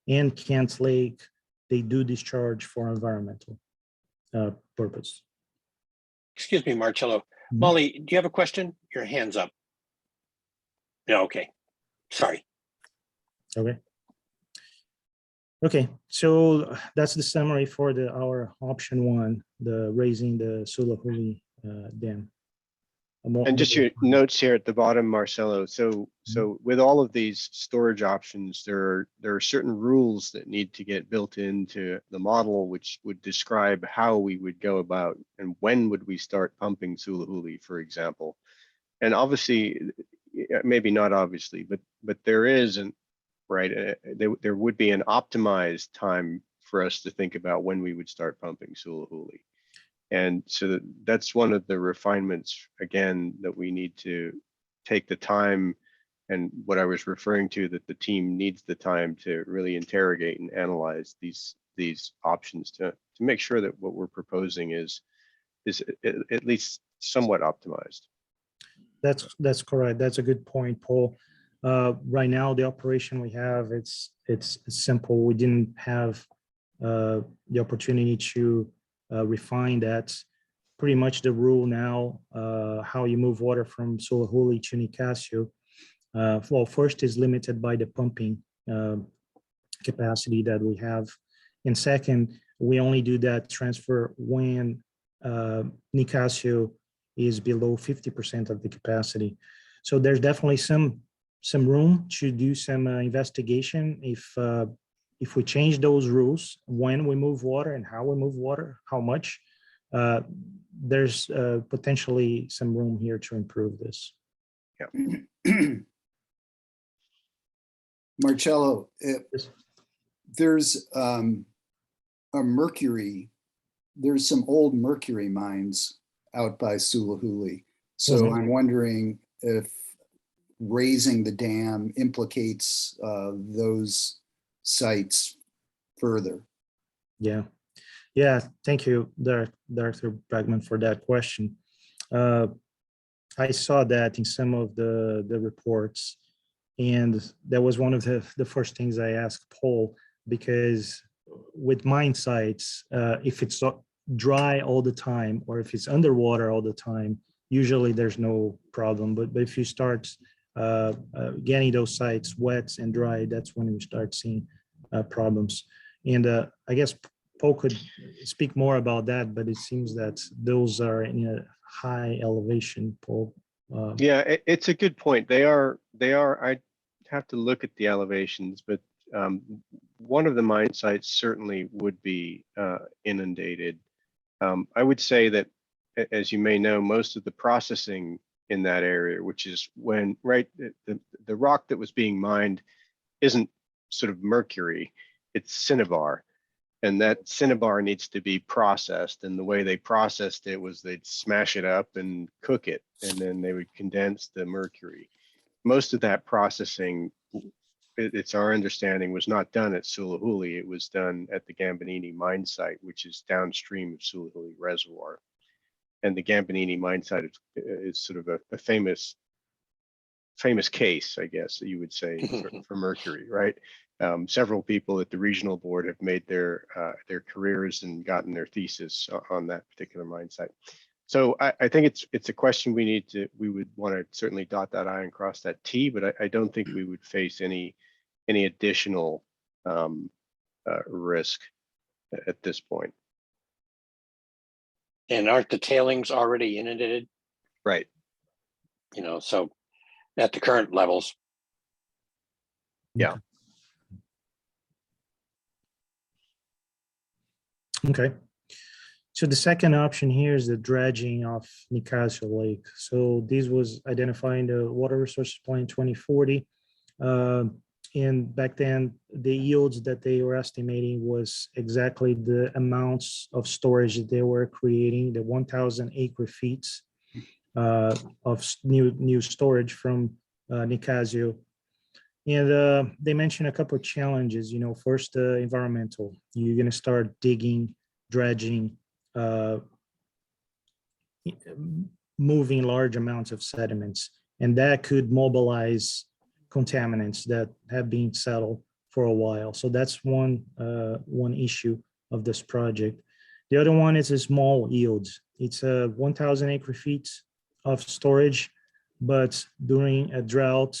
and Kent Lake, they do discharge for environmental purpose. Excuse me, Marcello. Molly, do you have a question? Your hand's up. Yeah, okay. Sorry. Okay. Okay, so that's the summary for our option one, the raising the Sulahuli Dam. And just your notes here at the bottom, Marcelo. So with all of these storage options, there are certain rules that need to get built into the model, which would describe how we would go about and when would we start pumping Sulahuli, for example. And obviously, maybe not obviously, but there isn't, right? There would be an optimized time for us to think about when we would start pumping Sulahuli. And so that's one of the refinements, again, that we need to take the time, and what I was referring to, that the team needs the time to really interrogate and analyze these options to make sure that what we're proposing is at least somewhat optimized. That's correct. That's a good point, Paul. Right now, the operation we have, it's simple. We didn't have the opportunity to refine that. Pretty much the rule now, how you move water from Sulahuli to Nicasio. Well, first is limited by the pumping capacity that we have. And second, we only do that transfer when Nicasio is below 50% of the capacity. So there's definitely some room to do some investigation if we change those rules, when we move water and how we move water, how much, there's potentially some room here to improve this. Yeah. Marcello, there's a mercury, there's some old mercury mines out by Sulahuli. So I'm wondering if raising the dam implicates those sites further. Yeah, thank you, Dr. Bregman, for that question. I saw that in some of the reports, and that was one of the first things I asked Paul, because with mine sites, if it's dry all the time or if it's underwater all the time, usually there's no problem. But if you start getting those sites wet and dry, that's when we start seeing problems. And I guess Paul could speak more about that, but it seems that those are in a high elevation, Paul. Yeah, it's a good point. They are. I have to look at the elevations, but one of the mine sites certainly would be inundated. I would say that, as you may know, most of the processing in that area, which is when, right, the rock that was being mined isn't sort of mercury, it's cinnabar. And that cinnabar needs to be processed. And the way they processed it was they'd smash it up and cook it, and then they would condense the mercury. Most of that processing, it's our understanding, was not done at Sulahuli. It was done at the Gambanini mine site, which is downstream of Sulahuli Reservoir. And the Gambanini mine site is sort of a famous case, I guess you would say, for mercury, right? Several people at the regional board have made their careers and gotten their thesis on that particular mine site. So I think it's a question we would want to certainly dot that I and cross that T, but I don't think we would face any additional risk at this point. And aren't the tailings already inundated? Right. So at the current levels. Yeah. Okay. So the second option here is the dredging of Nicasio Lake. So this was identifying the water resources plan 2040. And back then, the yields that they were estimating was exactly the amounts of storage that they were creating, the 1,000 acre feet of new storage from Nicasio. And they mentioned a couple of challenges. First, environmental. You're going to start digging, dredging, moving large amounts of sediments, and that could mobilize contaminants that have been settled for a while. So that's one issue of this project. The other one is a small yields. It's 1,000 acre feet of storage. but during a drought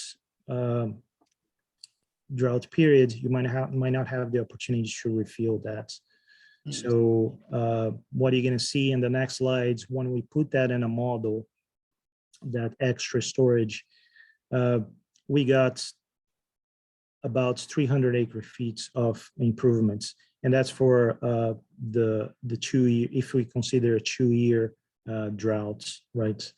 period, you might not have the opportunity to refill that. So what you're going to see in the next slides, when we put that in a model, that extra storage, we got about 300 acre feet of improvements, and that's for the 2 year, if we consider a 2-year drought, right?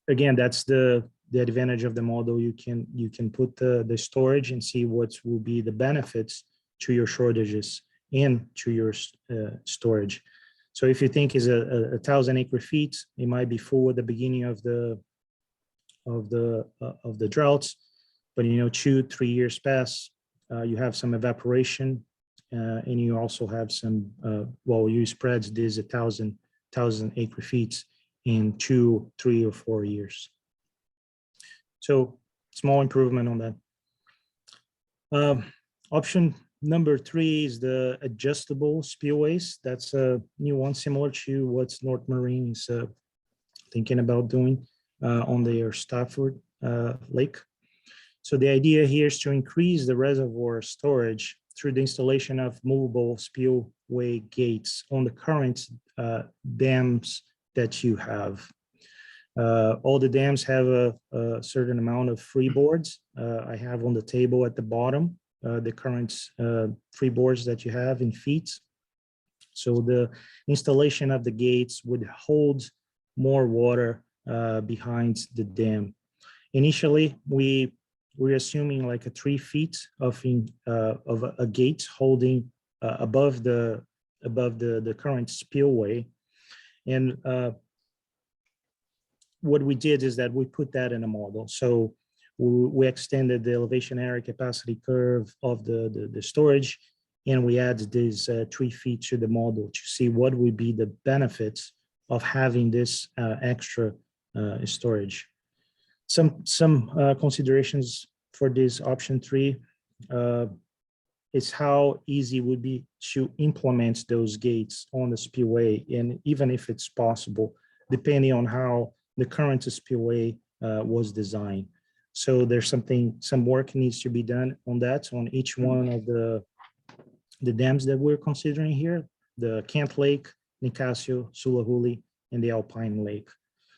Again, that's the advantage of the model. You can put the storage and see what will be the benefits to your shortages and to your storage. So if you think is a 1,000 acre feet, it might be full at the beginning of the droughts, but 2-3 years pass, you have some evaporation, and you also have some you spread this 1,000 acre feet in 2, 3, or 4 years. So small improvement on that. Option number 3 is the adjustable spillways. That's a new one, similar to what North Marine is thinking about doing on their Stafford Lake. So the idea here is to increase the reservoir storage through the installation of movable spillway gates on the current dams that you have. All the dams have a certain amount of freeboards. I have on the table at the bottom the current freeboards that you have in feet. So the installation of the gates would hold more water behind the dam. Initially, we're assuming like a 3 feet of a gate holding above the current spillway, and what we did is that we put that in a model. So we extended the elevation area capacity curve of the storage, and we added this 3 feet to the model to see what would be the benefits of having this extra storage. Some considerations for this option 3 is how easy it would be to implement those gates on the spillway, and even if it's possible, depending on how the current spillway was designed. So there's some work needs to be done on that, on each one of the dams that we're considering here, the Kent Lake, Nicasio, Sulahuli, and the Alpine Lake.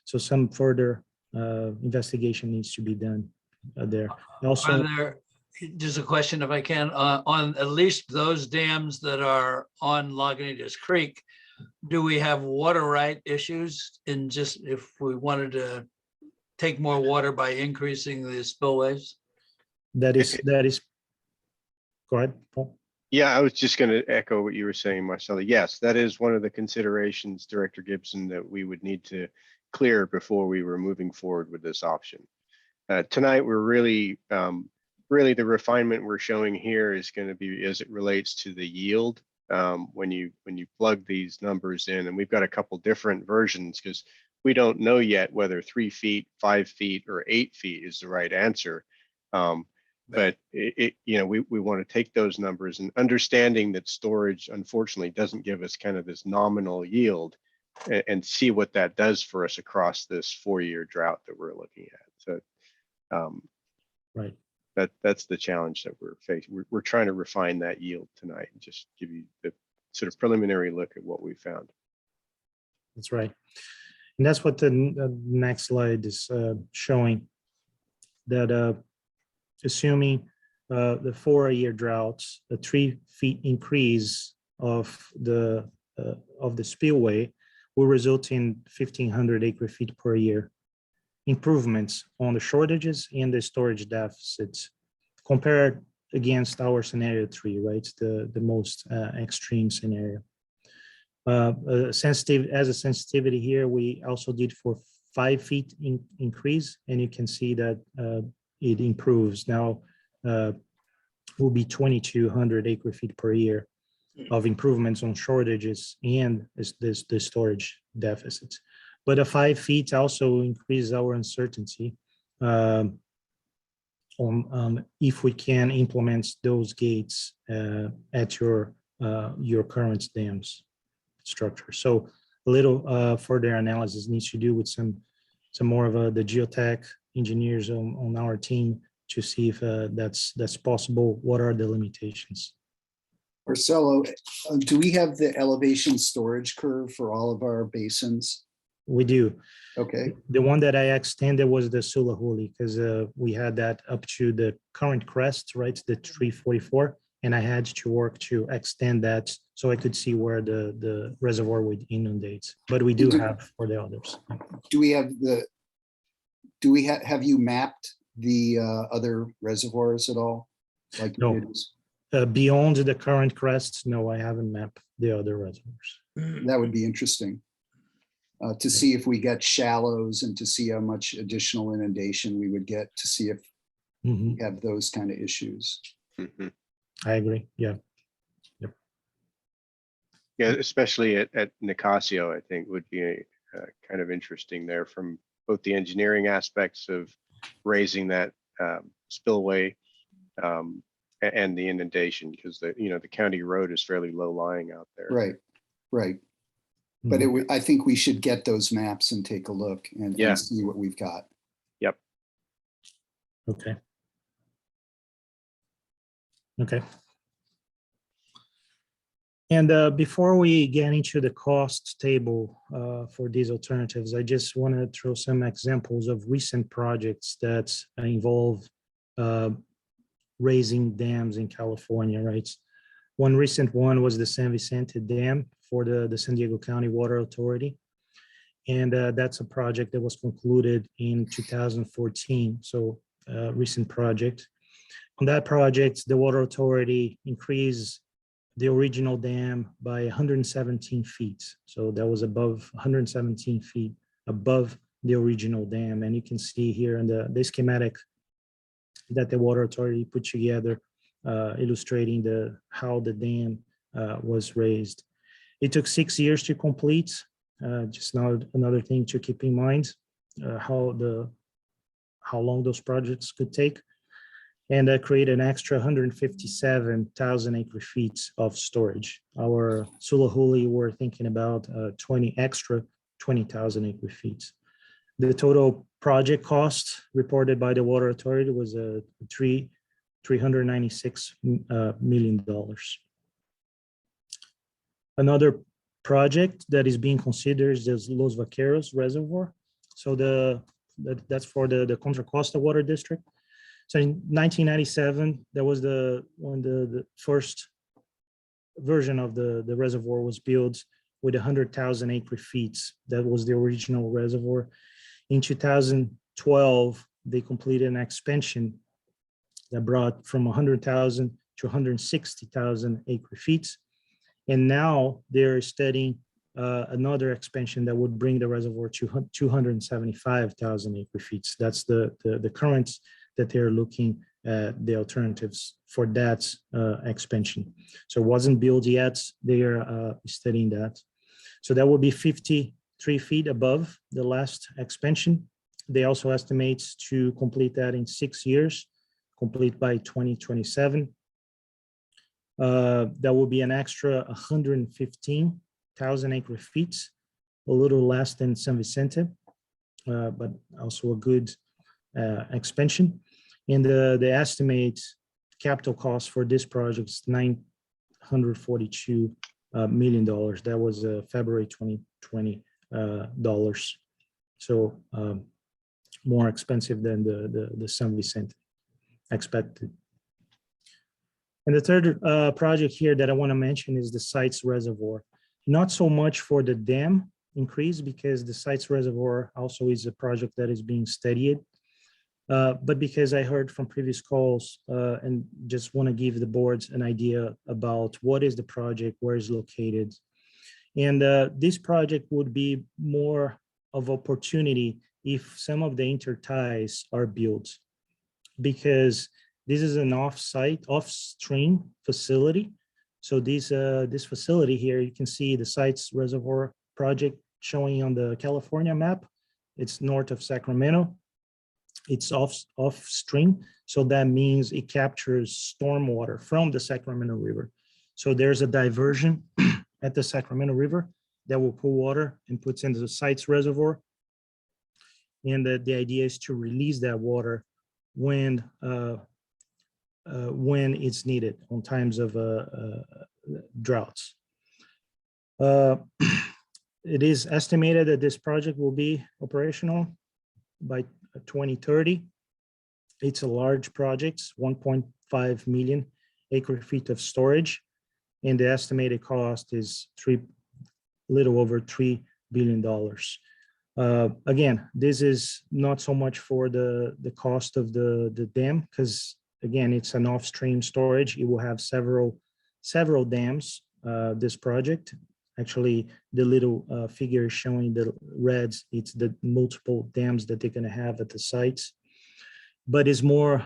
So some further investigation needs to be done there. Also, Are there, just a question if I can, on at least those dams that are on Lagunitas Creek, do we have water right issues in just if we wanted to take more water by increasing the spillways? that is, go ahead, Paul. Yeah, I was just going to echo what you were saying, Marcelo. Yes, that is one of the considerations, Director Gibson, that we would need to clear before we were moving forward with this option. Tonight, we're really the refinement we're showing here is going to be as it relates to the yield. When you plug these numbers in, and we've got a couple different versions because we don't know yet whether 3 feet, 5 feet, or 8 feet is the right answer. But we want to take those numbers and understanding that storage unfortunately doesn't give us kind of this nominal yield, and see what that does for us across this 4-year drought that we're looking at. So right. That's the challenge that we're facing. We're trying to refine that yield tonight and just give you the sort of preliminary look at what we found. That's right. And that's what the next slide is showing, that assuming the 4-year droughts, a 3 feet increase of the spillway will result in 1,500 acre feet per year improvements on the shortages and the storage deficits compared against our scenario 3, right? The most extreme scenario. As a sensitivity here, we also did for 5 feet increase, and you can see that it improves. Now will be 2,200 acre feet per year of improvements on shortages and the storage deficits. But a 5 feet also increases our uncertainty on if we can implement those gates at your current dams structure. So a little further analysis needs to do with some some more of the geotech engineers on our team to see if that's possible. What are the limitations? Marcelo, do we have the elevation storage curve for all of our basins? We do. Okay, The one that I extended was the Sulahuli, because we had that up to the current crest, right, the 344, and I had to work to extend that so I could see where the reservoir would inundate. But we do have for the others. do we have have you mapped the other reservoirs at all? Like you No. did? Beyond the current crests, no, I haven't mapped the other reservoirs. That would be interesting. To see if we get shallows and to see how much additional inundation we would get to see if Mhm. we have those kind of issues. Mhm. I agree. Yeah. Yeah, especially at Nicasio, I think would be kind of interesting there from both the engineering aspects of raising that spillway and the inundation, because the county road is fairly low lying out there. Right, right. But I think we should get those maps and take a look and Yeah. see what we've got. Yep. Okay. Okay. And before we get into the cost table for these alternatives, I just want to throw some examples of recent projects that involve raising dams in California, right? One recent one was the San Vicente Dam for the San Diego County Water Authority. And that's a project that was concluded in 2014, so recent project. On that project, the Water Authority increased the original dam by 117 feet. So that was above 117 feet above the original dam. And you can see here in the schematic that the Water Authority put together, illustrating how the dam was raised. It took 6 years to complete. Just now another thing to keep in mind, how long those projects could take, and create an extra 157,000 acre feet of storage. Our Sulahuli, we're thinking about 20,000 acre feet. The total project cost reported by the Water Authority was $396 million. Another project that is being considered is Los Vaqueros Reservoir. So that's for the Contra Costa Water District. So in 1997, that was when the first version of the reservoir was built with 100,000 acre feet. That was the original reservoir. In 2012, they completed an expansion that brought from 100,000 to 160,000 acre feet. And now they're studying another expansion that would bring the reservoir to 275,000 acre feet. That's the current that they're looking at the alternatives for that expansion. So it wasn't built yet. They are studying that. So that would be 53 feet above the last expansion. They also estimate to complete that in 6 years, complete by 2027. That will be an extra 115,000 acre feet, a little less than San Vicente, but also a good expansion. And the estimate capital cost for this project is $942 million. That was February 2020 dollars. So more expensive than the San Vicente expected. And the third project here that I want to mention is the Sites Reservoir. Not so much for the dam increase, because the Sites Reservoir also is a project that is being studied, but because I heard from previous calls and just want to give the boards an idea about what is the project, where it's located. And this project would be more of opportunity if some of the interties are built, because this is an off-stream facility. So this facility here, you can see the Sites Reservoir project showing on the California map. It's north of Sacramento. It's off-stream. So that means it captures stormwater from the Sacramento River. So there's a diversion at the Sacramento River that will pull water and puts into the Sites Reservoir. And the idea is to release that water when it's needed on times of droughts. It is estimated that this project will be operational by 2030. It's a large project, 1.5 million acre feet of storage, and the estimated cost is little over $3 billion. Again, this is not so much for the cost of the dam, because again, it's an off-stream storage. It will have several dams, this project. Actually, the little figure showing the reds, it's the multiple dams that they're going to have at the sites. But it's more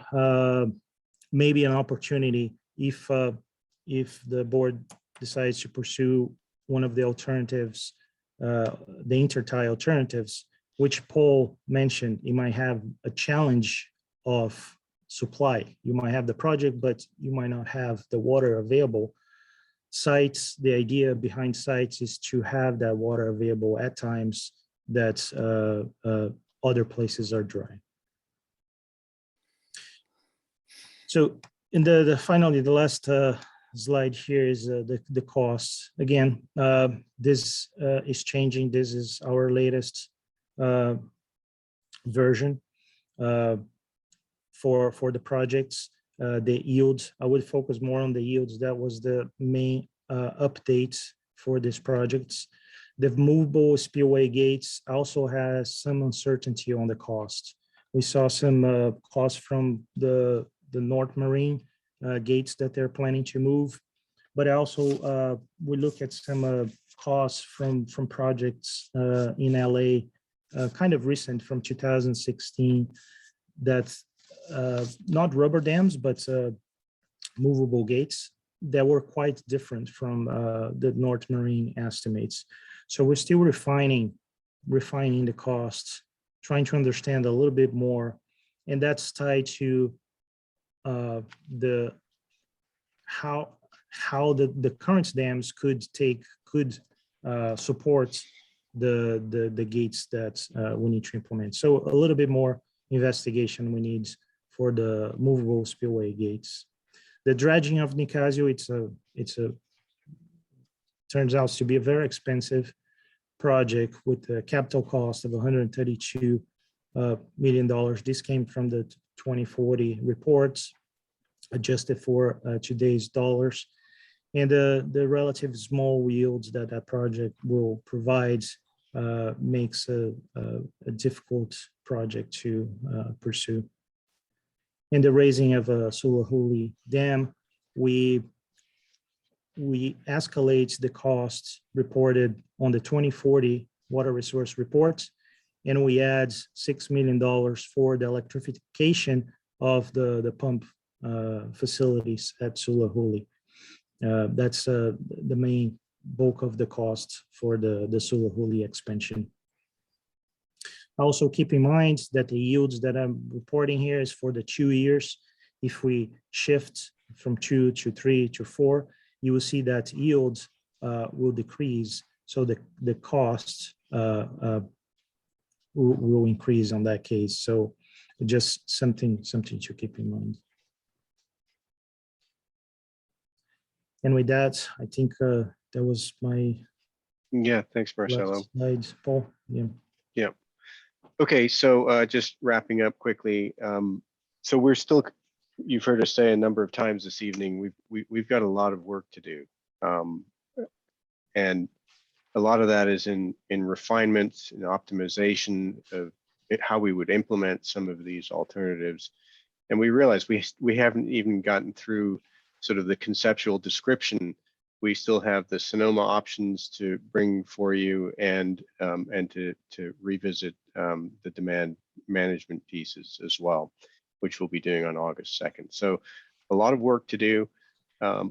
maybe an opportunity if the board decides to pursue one of the alternatives, the intertie alternatives, which Paul mentioned. You might have a challenge of supply. You might have the project, but you might not have the water available. Sites, the idea behind sites is to have that water available at times that other places are dry. So in finally, the last slide here is the cost. Again, this is changing. This is our latest version for the projects. The yields, I would focus more on the yields. That was the main update for these projects. The movable spillway gates also has some uncertainty on the cost. We saw some costs from the North Marine gates that they're planning to move, but also we look at some costs from projects in LA, kind of recent from 2016, that's not rubber dams, but movable gates that were quite different from the North Marine estimates. So we're still refining the costs, trying to understand a little bit more, and that's tied to how the current dams could support the gates that we need to implement. So a little bit more investigation we need for the movable spillway gates. The dredging of Nicasio, turns out to be a very expensive project with a capital cost of $132 million. This came from the 2040 reports, adjusted for today's dollars. And the relative small yields that project will provide makes a difficult project to pursue. In the raising of a Sulahuli Dam, we escalate the costs reported on the 2040 water resource report, and we add $6 million for the electrification of the pump facilities at Sulahuli. That's the main bulk of the cost for the Sulahuli expansion. Also keep in mind that the yields that I'm reporting here is for the 2 years. If we shift from 2 to 3 to 4, you will see that yields will decrease. So the cost will increase on that case. So just something to keep in mind. And with that, I think that was my thanks, Marcelo. last slide, Paul. Yeah. Okay, so just wrapping up quickly. So we're still, you've heard us say a number of times this evening, we've got a lot of work to do. And a lot of that is in refinements and optimization of how we would implement some of these alternatives. And we realize we haven't even gotten through sort of the conceptual description. We still have the Sonoma options to bring for you and to revisit the demand management pieces as well, which we'll be doing on August 2nd. So a lot of work to do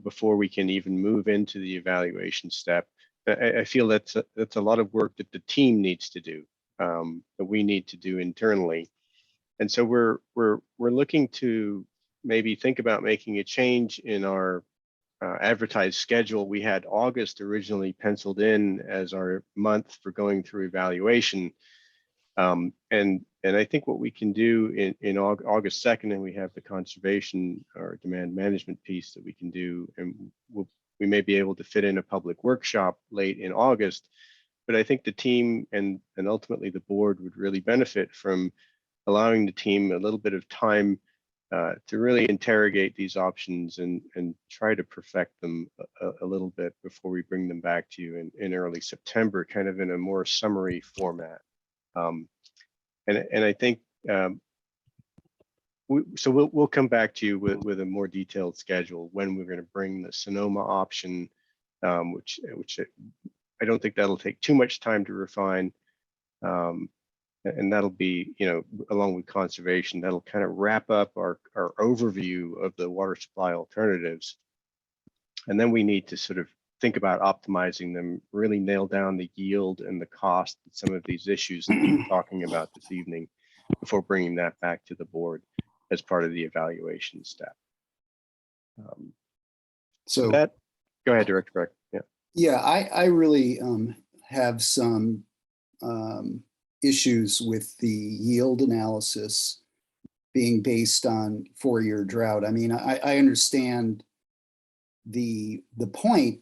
before we can even move into the evaluation step. I feel that's a lot of work that the team needs to do, that we need to do internally. And so we're looking to maybe think about making a change in our advertised schedule. We had August originally penciled in as our month for going through evaluation. And And I think what we can do in August 2nd, and we have the conservation or demand management piece that we can do, and we may be able to fit in a public workshop late in August. But I think the team and ultimately the board would really benefit from allowing the team a little bit of time to really interrogate these options and try to perfect them a little bit before we bring them back to you in early September, kind of in a more summary format. And I think we'll come back to you with a more detailed schedule when we're going to bring the Sonoma option, which I don't think that'll take too much time to refine. And that'll be, along with conservation, that'll kind of wrap up our overview of the water supply alternatives. And then we need to sort of think about optimizing them, really nail down the yield and the cost of some of these issues that we're talking about this evening before bringing that back to the board as part of the evaluation step. So Go ahead, Director Beck. Yeah. Yeah, I really have some issues with the yield analysis being based on 4-year drought. I mean, I understand the point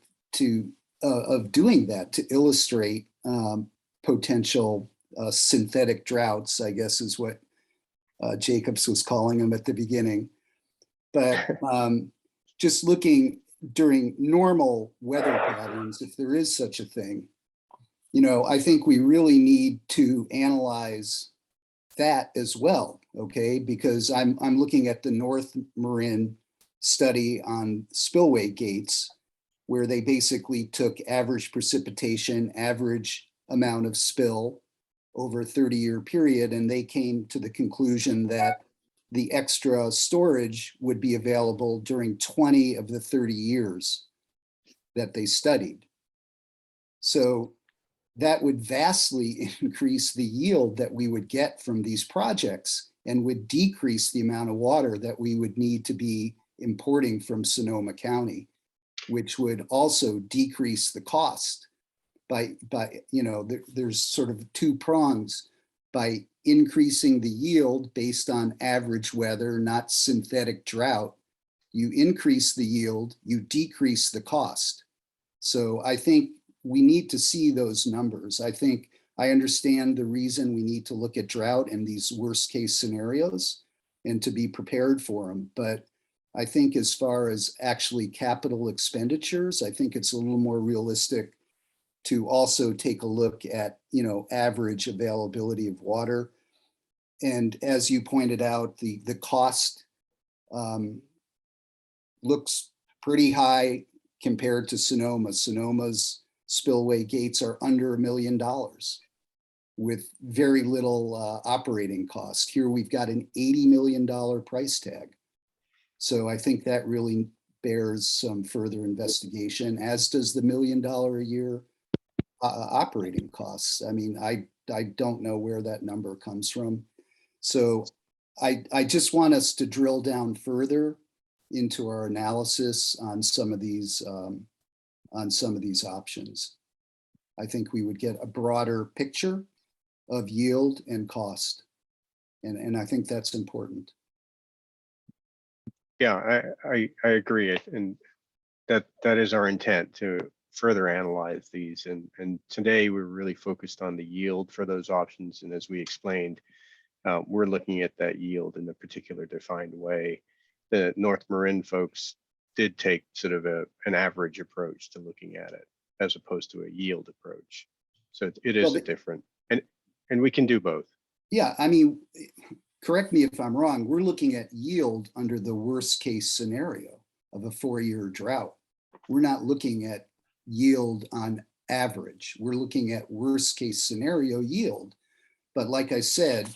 of doing that to illustrate potential synthetic droughts, I guess is what Jacobs was calling them at the beginning. But just looking during normal weather patterns, if there is such a thing, I think we really need to analyze that as well, okay? Because I'm looking at the North Marin study on spillway gates, where they basically took average precipitation, average amount of spill over a 30-year period, and they came to the conclusion that the extra storage would be available during 20 of the 30 years that they studied. So that would vastly increase the yield that we would get from these projects and would decrease the amount of water that we would need to be importing from Sonoma County, which would also decrease the cost by there's sort of 2 prongs. By increasing the yield based on average weather, not synthetic drought, you increase the yield, you decrease the cost. So I think we need to see those numbers. I understand the reason we need to look at drought and these worst case scenarios and to be prepared for them. But I think as far as actually capital expenditures, I think it's a little more realistic to also take a look at, average availability of water. And as you pointed out, the cost looks pretty high compared to Sonoma. Sonoma's spillway gates are under $1 million with very little operating cost. Here we've got an $80 million price tag. So I think that really bears some further investigation, as does the $1 million a year operating costs. I mean, I don't know where that number comes from. So I just want us to drill down further into our analysis on some of these options. I think we would get a broader picture of yield and cost. And I think that's important. Yeah, I agree. And that is our intent, to further analyze these. And today we're really focused on the yield for those options. And as we explained, we're looking at that yield in a particular defined way. The North Marin folks did take sort of an average approach to looking at it, as opposed to a yield approach. So it is different, and we can do both. Yeah, I mean, correct me if I'm wrong, we're looking at yield under the worst case scenario of a 4-year drought. We're not looking at yield on average. We're looking at worst case scenario yield. But like I said,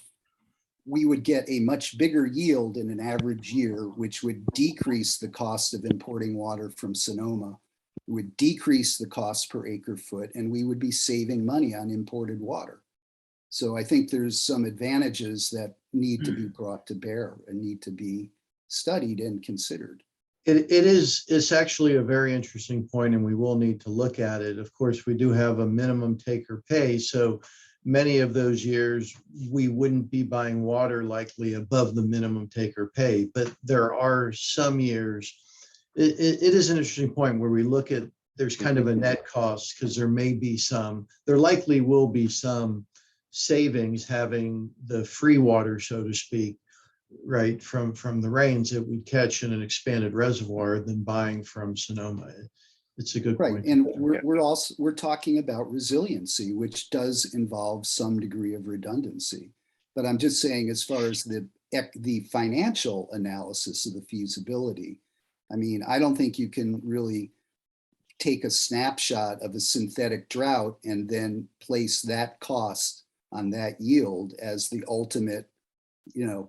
we would get a much bigger yield in an average year, which would decrease the cost of importing water from Sonoma. It would decrease the cost per acre foot, and we would be saving money on imported water. So I think there's some advantages that need to be brought to bear and need to be studied and considered. It's actually a very interesting point, and we will need to look at it. Of course, we do have a minimum take or pay. So many of those years, we wouldn't be buying water likely above the minimum take or pay. But there are some years, it is an interesting point where we look at, there's kind of a net cost because there likely will be some savings having the free water, so to speak, right, from the rains that we catch in an expanded reservoir than buying from Sonoma. It's a good Right, point. and we're talking about resiliency, which does involve some degree of redundancy. But I'm just saying, as far as the financial analysis of the feasibility, I mean, I don't think you can really take a snapshot of a synthetic drought and then place that cost on that yield as the ultimate,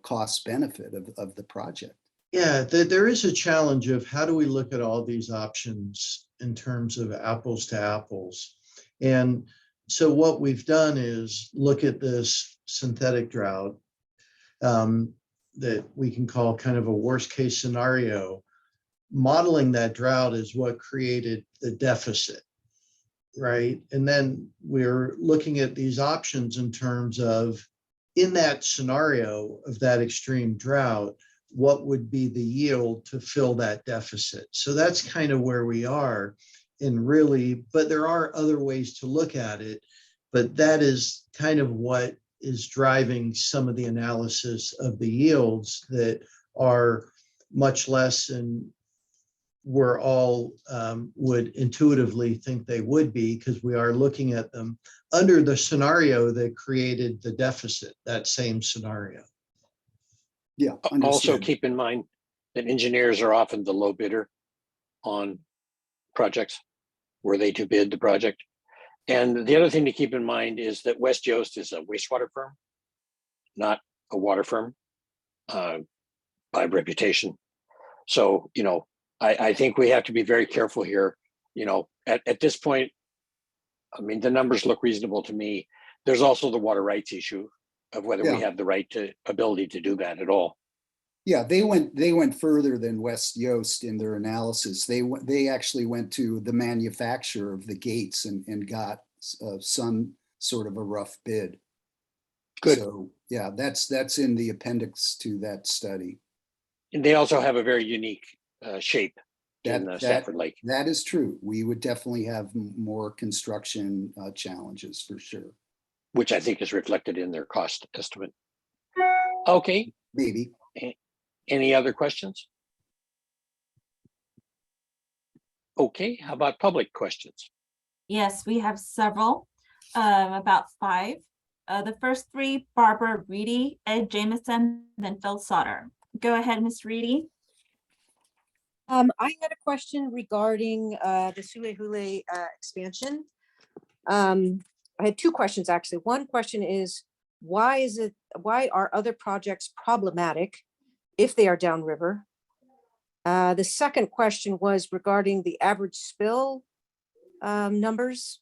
cost benefit of the project. Yeah, there is a challenge of how do we look at all these options in terms of apples to apples. And so what we've done is look at this synthetic drought that we can call kind of a worst case scenario. Modeling that drought is what created the deficit, right? And then we're looking at these options in terms of, in that scenario of that extreme drought, what would be the yield to fill that deficit? So that's kind of where we are. And really, but there are other ways to look at it, but that is kind of what is driving some of the analysis of the yields that are much less than we're all would intuitively think they would be, because we are looking at them under the scenario that created the deficit, that same scenario. Yeah. Also understood. keep in mind that engineers are often the low bidder on projects. Were they to bid the project? And the other thing to keep in mind is that West Yost is a wastewater firm, not a water firm by reputation. So, I think we have to be very careful here. At this point, I mean, the numbers look reasonable to me. There's also the water rights issue of whether we have the ability to do that at all. Yeah, they went further than West Yost in their analysis. They actually went to the manufacturer of the gates and got some sort of a rough bid. Good. So yeah, that's in the appendix to that study. And they also have a very unique shape in Stafford Lake. That is true. We would definitely have more construction challenges for sure. Which I think is reflected in their cost estimate. Okay. Maybe. Any other questions? Okay, how about public questions? Yes, we have several, about 5. The first 3, Barbara Reedy, Ed Jameson, then Phil Sauter. Go ahead, Ms. Reedy. I had a question regarding the Sulehule expansion. I had 2 questions, actually. One question is, why are other projects problematic if they are downriver? The second question was regarding the average spill numbers.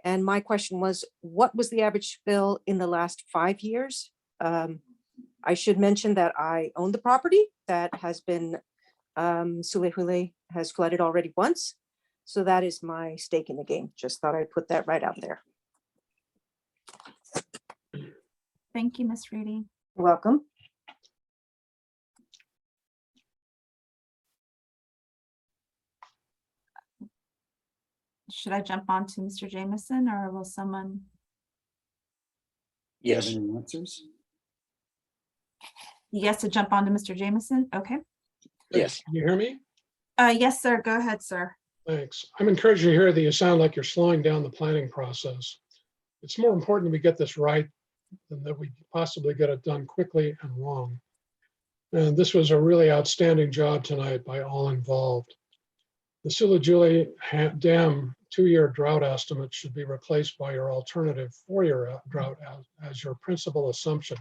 And my question was, what was the average spill in the last 5 years? I should mention that I own the property that has been, Sulehule has flooded already once. So that is my stake in the game. Just thought I'd put that right out there. Thank you, Ms. Reedy. You're welcome. Should I jump on to Mr. Jameson or will someone? Yes. Do you have any answers? Yes, to jump on to Mr. Jameson. Okay. Yes. Can you hear me? Yes, sir. Go ahead, sir. Thanks. I'm encouraged to hear that you sound like you're slowing down the planning process. It's more important that we get this right than that we possibly get it done quickly and wrong. And this was a really outstanding job tonight by all involved. The Sulehule Dam 2-year drought estimate should be replaced by your alternative 4-year drought as your principal assumption,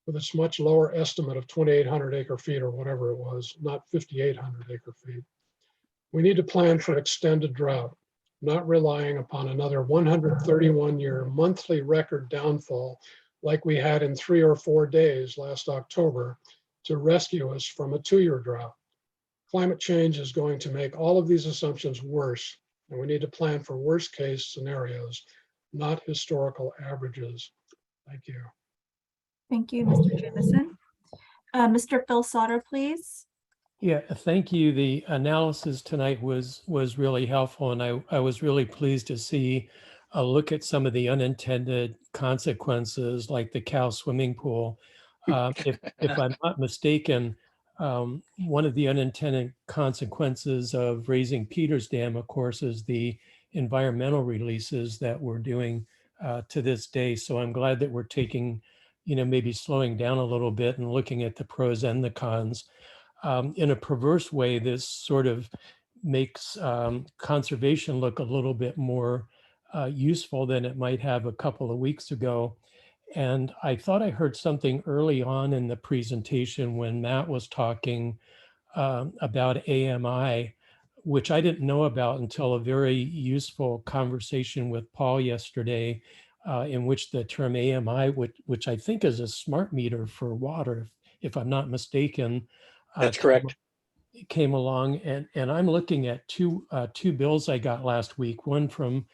with its much lower estimate of 2,800 acre feet or whatever it was, not 5,800 acre feet. We need to plan for extended drought, not relying upon another 131-year monthly record downfall like we had in 3 or 4 days last October to rescue us from a 2-year drought. Climate change is going to make all of these assumptions worse, and we need to plan for worst case scenarios, not historical averages. Thank you. Thank you, Mr. Jameson. Mr. Phil Sauter, please. Yeah, thank you. The analysis tonight was really helpful, and I was really pleased to see a look at some of the unintended consequences, like the cow swimming pool. If I'm not mistaken, one of the unintended consequences of raising Peters Dam, of course, is the environmental releases that we're doing to this day. So I'm glad that we're taking, maybe slowing down a little bit and looking at the pros and the cons. In a perverse way, this sort of makes conservation look a little bit more useful than it might have a couple of weeks ago. And I thought I heard something early on in the presentation when Matt was talking about AMI, which I didn't know about until a very useful conversation with Paul yesterday, in which the term AMI, which I think is a smart meter for water, if I'm not mistaken. That's correct. Came along, and I'm looking at two bills I got last week, one from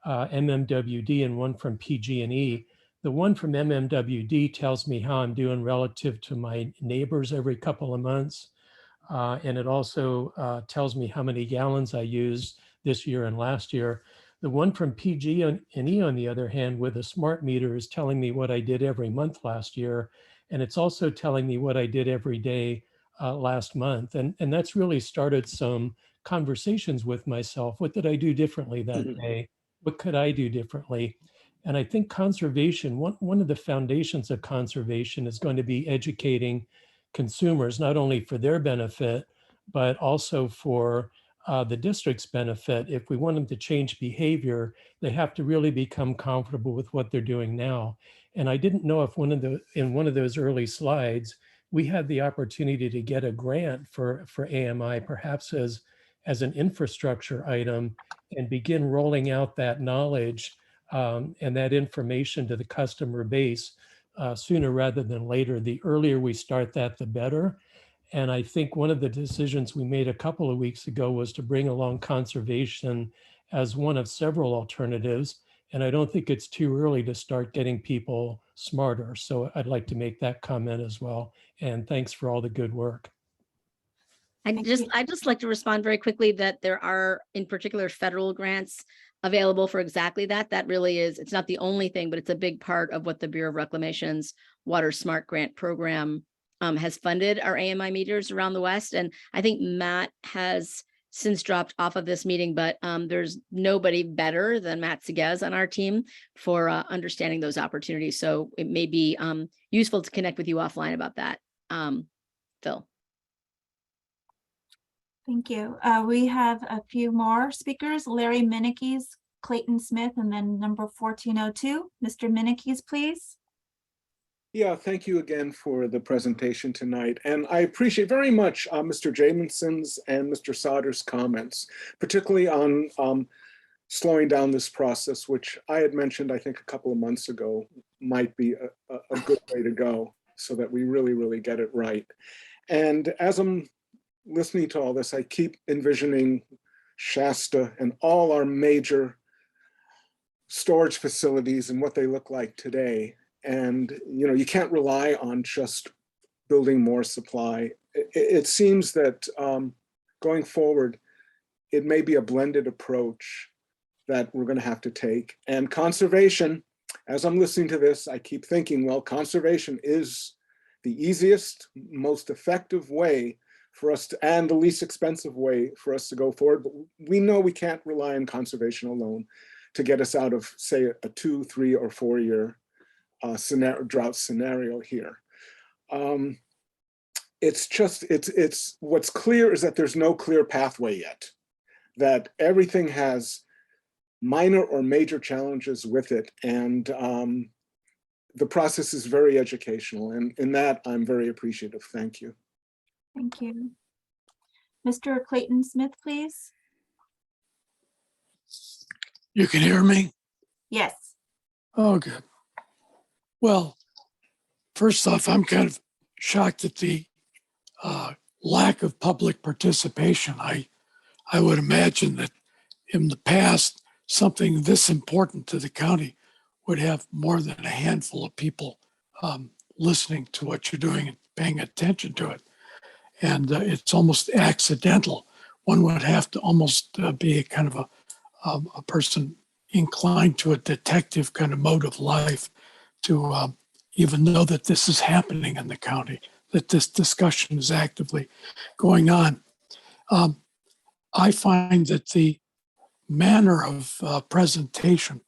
MMWD and one from PG&E. The one from MMWD tells me how I'm doing relative to my neighbors every couple of months. And it also tells me how many gallons I used this year and last year. The one from PG&E, on the other hand, with a smart meter, is telling me what I did every month last year. And it's also telling me what I did every day last month. And that's really started some conversations with myself. What did I do differently that day? What could I do differently? And I think conservation, one of the foundations of conservation is going to be educating consumers, not only for their benefit, but also for the district's benefit. If we want them to change behavior, they have to really become comfortable with what they're doing now. And I didn't know if in one of those early slides, we had the opportunity to get a grant for AMI, perhaps as an infrastructure item, and begin rolling out that knowledge and that information to the customer base sooner rather than later. The earlier we start that, the better. And I think one of the decisions we made a couple of weeks ago was to bring along conservation as one of several alternatives. And I don't think it's too early to start getting people smarter. So I'd like to make that comment as well. And thanks for all the good work. Thank you. I'd just like to respond very quickly that there are, in particular, federal grants available for exactly that. That really is, it's not the only thing, but it's a big part of what the Bureau of Reclamation's Water Smart Grant Program has funded our AMI meters around the West. And I think Matt has since dropped off of this meeting, but there's nobody better than Matt Seguez on our team for understanding those opportunities. So it may be useful to connect with you offline about that, Phil. Thank you. We have a few more speakers, Larry Minnekes, Clayton Smith, and then number 1402. Mr. Minnekes, please. Yeah, thank you again for the presentation tonight. And I appreciate very much Mr. Jamison's and Mr. Sauter's comments, particularly on slowing down this process, which I had mentioned, I think a couple of months ago, might be a good way to go so that we really, really get it right. And as I'm listening to all this, I keep envisioning Shasta and all our major storage facilities and what they look like today. And, you know, you can't rely on just building more supply. It seems that going forward, it may be a blended approach that we're going to have to take. And conservation, as I'm listening to this, I keep thinking, well, conservation is the easiest, most effective way for us to, and the least expensive way for us to go forward. But we know we can't rely on conservation alone to get us out of, say, a 2, 3, or 4 year drought scenario here. It's what's clear is that there's no clear pathway yet, that everything has minor or major challenges with it. And the process is very educational. And in that, I'm very appreciative. Thank you. Thank you. Mr. Clayton Smith, please. You can hear me? Yes. Oh, good. Well, first off, I'm kind of shocked at the lack of public participation. I would imagine that in the past, something this important to the county would have more than a handful of people listening to what you're doing and paying attention to it. And it's almost accidental. One would have to almost be a kind of a person inclined to a detective kind of mode of life to even know that this is happening in the county, that this discussion is actively going on. I find that the manner of presentation,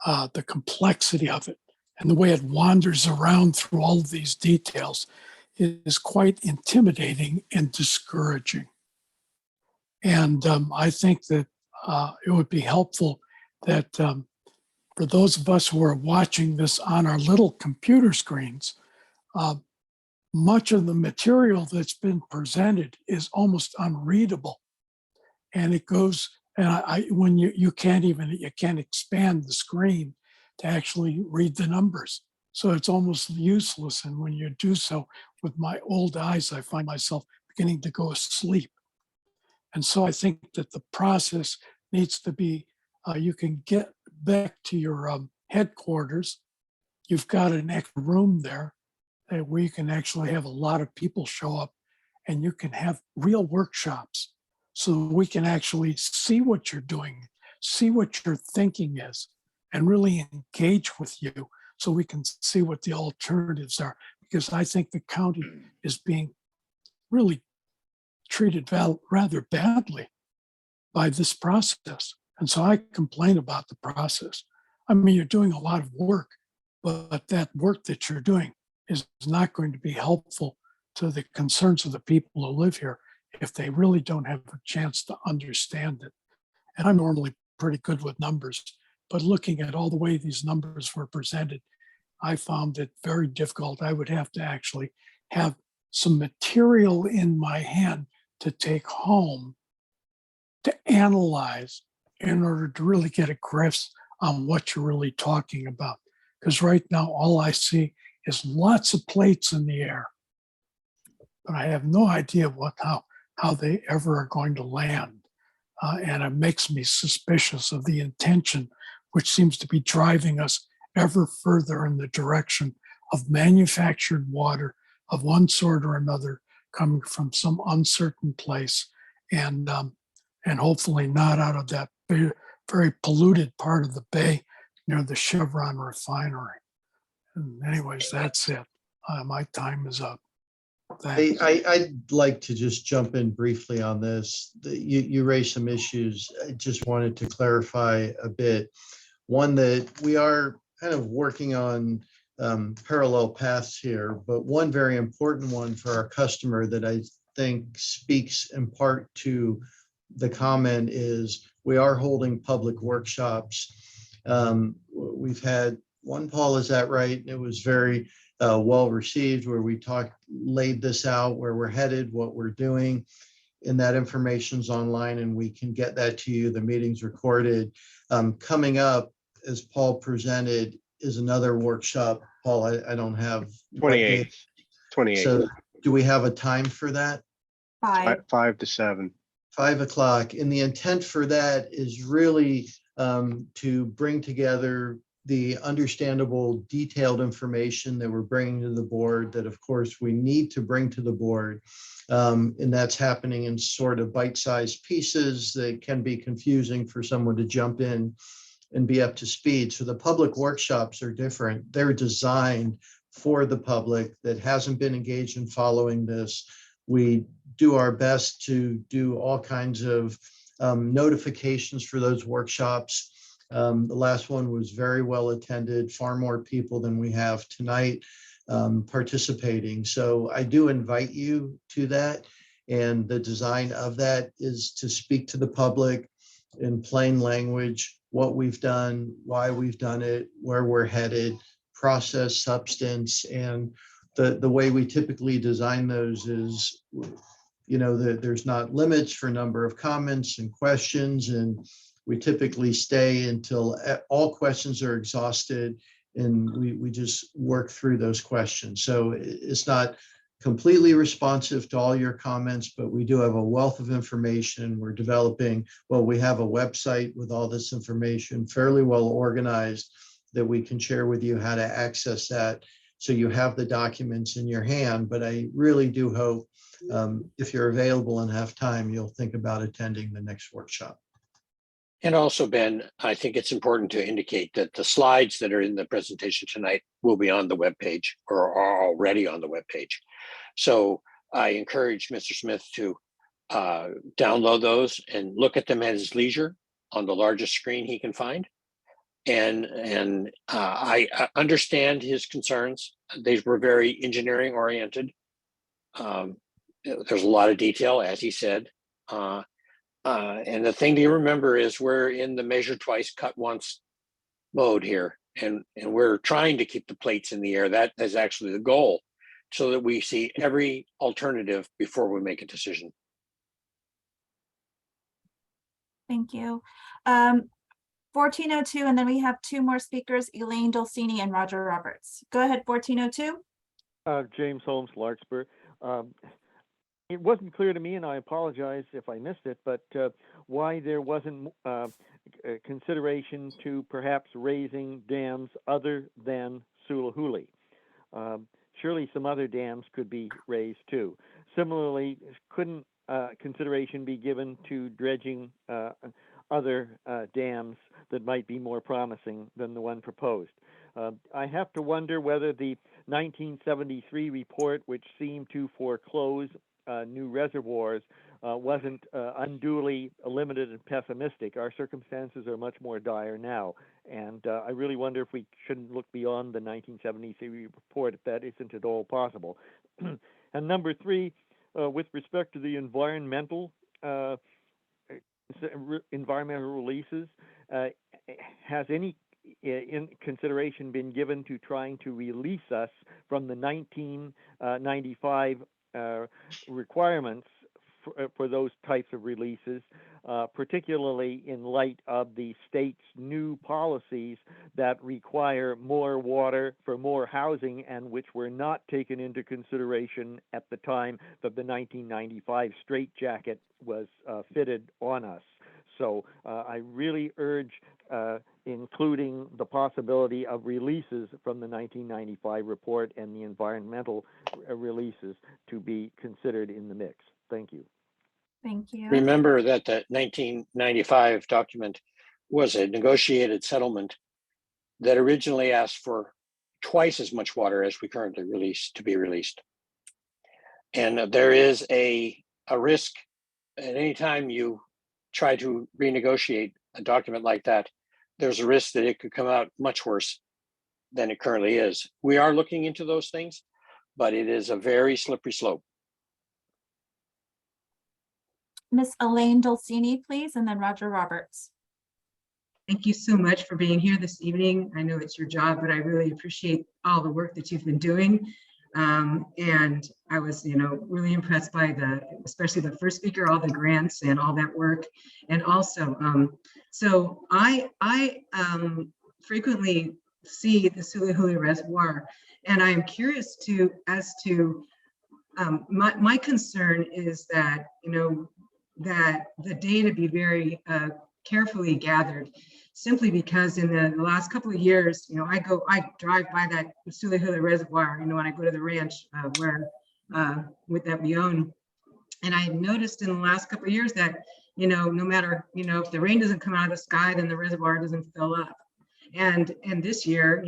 the complexity of it, and the way it wanders around through all of these details is quite intimidating and discouraging. And I think that it would be helpful that for those of us who are watching this on our little computer screens, much of the material that's been presented is almost unreadable. And it goes, and when you can't expand the screen to actually read the numbers. So it's almost useless. And when you do so with my old eyes, I find myself beginning to go asleep. And so I think that the process needs to be, you can get back to your headquarters. You've got an extra room there where you can actually have a lot of people show up, and you can have real workshops so we can actually see what you're doing, see what your thinking is, and really engage with you so we can see what the alternatives are. Because I think the county is being really treated rather badly by this process. And so I complain about the process. I mean, you're doing a lot of work, but that work that you're doing is not going to be helpful to the concerns of the people who live here if they really don't have a chance to understand it. And I'm normally pretty good with numbers, but looking at all the way these numbers were presented, I found it very difficult. I would have to actually have some material in my hand to take home to analyze in order to really get a grasp on what you're really talking about. Because right now, all I see is lots of plates in the air, but I have no idea how they ever are going to land. And it makes me suspicious of the intention, which seems to be driving us ever further in the direction of manufactured water of one sort or another coming from some uncertain place, and hopefully not out of that very polluted part of the bay near the Chevron refinery. And anyways, that's it. My time is up. Thanks. I'd like to just jump in briefly on this. You raised some issues. I just wanted to clarify a bit. One, that we are kind of working on parallel paths here, but one very important one for our customer that I think speaks in part to the comment is we are holding public workshops. We've had one, Paul, is that right? It was very well received, where we laid this out, where we're headed, what we're doing, and that information's online and we can get that to you. The meeting's recorded. Coming up, as Paul presented, is another workshop. Paul, I don't have 28th. So do we have a time for that? 5 to 7. 5 o'clock. And the intent for that is really to bring together the understandable, detailed information that we're bringing to the board that, of course, we need to bring to the board. And that's happening in sort of bite-sized pieces that can be confusing for someone to jump in and be up to speed. So the public workshops are different. They're designed for the public that hasn't been engaged in following this. We do our best to do all kinds of notifications for those workshops. The last one was very well attended, far more people than we have tonight participating. So I do invite you to that. And the design of that is to speak to the public in plain language, what we've done, why we've done it, where we're headed, process, substance. And the way we typically design those is, there's not limits for number of comments and questions. And we typically stay until all questions are exhausted, and we just work through those questions. So it's not completely responsive to all your comments, but we do have a wealth of information. We're developing, well, we have a website with all this information, fairly well organized, that we can share with you how to access that. So you have the documents in your hand, but I really do hope if you're available and have time, you'll think about attending the next workshop. And also, Ben, I think it's important to indicate that the slides that are in the presentation tonight will be on the webpage or are already on the webpage. So I encourage Mr. Smith to download those and look at them at his leisure on the largest screen he can find. And I understand his concerns. They were very engineering oriented. There's a lot of detail, as he said. And the thing to remember is we're in the measure twice, cut once mode here. And we're trying to keep the plates in the air. That is actually the goal, so that we see every alternative before we make a decision. Thank you. 1402, and then we have two more speakers, Elaine Dulcini and Roger Roberts. Go ahead, 1402. James Holmes, Larkspur. It wasn't clear to me, and I apologize if I missed it, but why there wasn't consideration to perhaps raising dams other than Sulahuli. Surely some other dams could be raised too. Similarly, couldn't consideration be given to dredging other dams that might be more promising than the one proposed? I have to wonder whether the 1973 report, which seemed to foreclose new reservoirs, wasn't unduly limited and pessimistic. Our circumstances are much more dire now, and I really wonder if we shouldn't look beyond the 1973 report, if that isn't at all possible. And number three, with respect to the environmental releases, has any in consideration been given to trying to release us from the 1995 requirements for those types of releases, particularly in light of the state's new policies that require more water for more housing, and which were not taken into consideration at the time that the 1995 straitjacket was fitted on us. So I really urge including the possibility of releases from the 1995 report and the environmental releases to be considered in the mix. Thank you. Thank you. Remember that the 1995 document was a negotiated settlement that originally asked for twice as much water as we currently release to be released. And there is a risk at any time you try to renegotiate a document like that, there's a risk that it could come out much worse than it currently is. We are looking into those things, but it is a very slippery slope. Miss Elaine Dulcini, please, and then Roger Roberts. Thank you so much for being here this evening. I know it's your job, but I really appreciate all the work that you've been doing. And I was, really impressed by especially the first speaker, all the grants and all that work. And also, so I frequently see the Sulahuli Reservoir, and I am curious as to my concern is that, that the data be very carefully gathered, simply because in the last couple of years, I drive by that Sulahuli Reservoir, when I go to the ranch that we own. And I noticed in the last couple of years that, no matter, if the rain doesn't come out of the sky, then the reservoir doesn't fill up. And this year,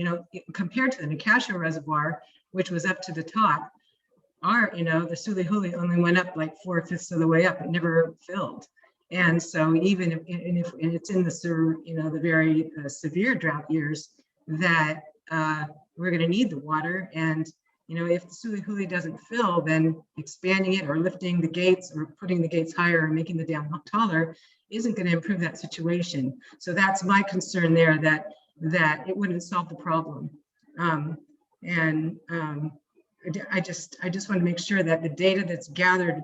compared to the Nacasho Reservoir, which was up to the top, the Sulahuli only went up like 4/5 of the way up. It never filled. And so even if it's in the very severe drought years, that we're going to need the water. And if the Sulahuli doesn't fill, then expanding it or lifting the gates or putting the gates higher and making the dam taller isn't going to improve that situation. So that's my concern there, that it wouldn't solve the problem. I just want to make sure that the data that's gathered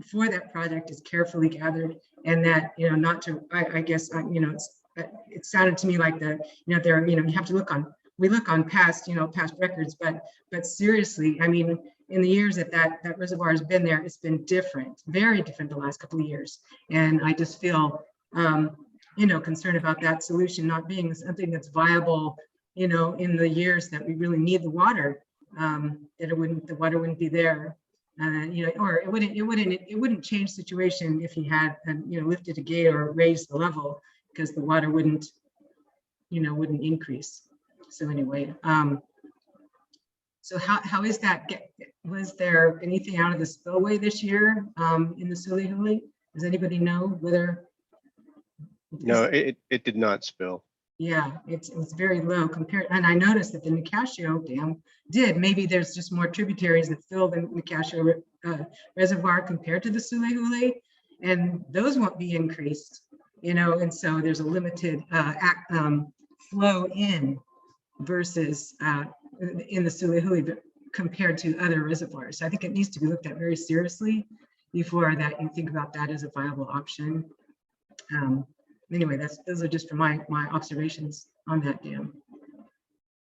for that project is carefully gathered, and that not to, I guess it sounded to me like you have to look on, we look on past past records, but seriously, I mean, in the years that reservoir has been there, it's been different, very different the last couple of years. And I just feel, concerned about that solution not being something that's viable, in the years that we really need the water, that the water wouldn't be there. Or it wouldn't change the situation if he had, lifted a gate or raised the level, because the water wouldn't increase. So anyway, so how is that? Was there anything out of the spillway this year in the Sulihuli? Does anybody know whether? No, it did not spill. Yeah, it was very low compared, and I noticed that the Nicasio Dam did. Maybe there's just more tributaries that fill the Nicasio Reservoir compared to the Sulihuli, and those won't be increased, and so there's a limited flow in versus in the Sulihuli compared to other reservoirs. So I think it needs to be looked at very seriously before that you think about that as a viable option. Anyway, those are just from my observations on that dam.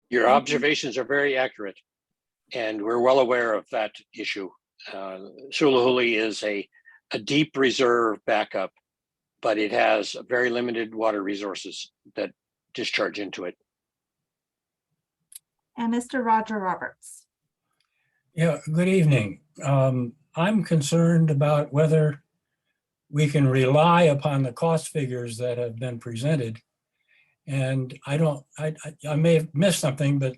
Your observations are very accurate, and we're well aware of that issue. Sulihuli is a deep reserve backup, but it has very limited water resources that discharge into it. And Mr. Roger Roberts. Yeah, good evening. I'm concerned about whether we can rely upon the cost figures that have been presented. And I may have missed something, but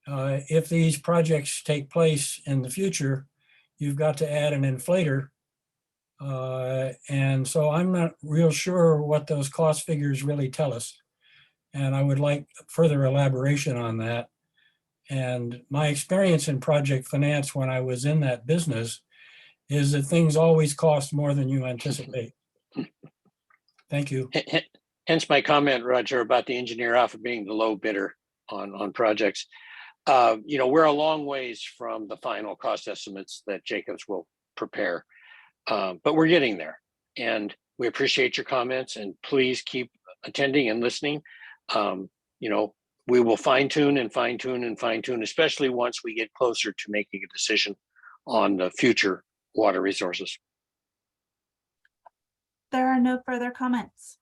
if these projects take place in the future, you've got to add an inflator. And so I'm not real sure what those cost figures really tell us. And I would like further elaboration on that. And my experience in project finance when I was in that business is that things always cost more than you anticipate. Thank you. Hence my comment, Roger, about the engineer alpha being the low bidder on projects. We're a long ways from the final cost estimates that Jacobs will prepare, but we're getting there. And we appreciate your comments, and please keep attending and listening. We will fine tune and fine tune and fine tune, especially once we get closer to making a decision on the future water resources. There are no further comments.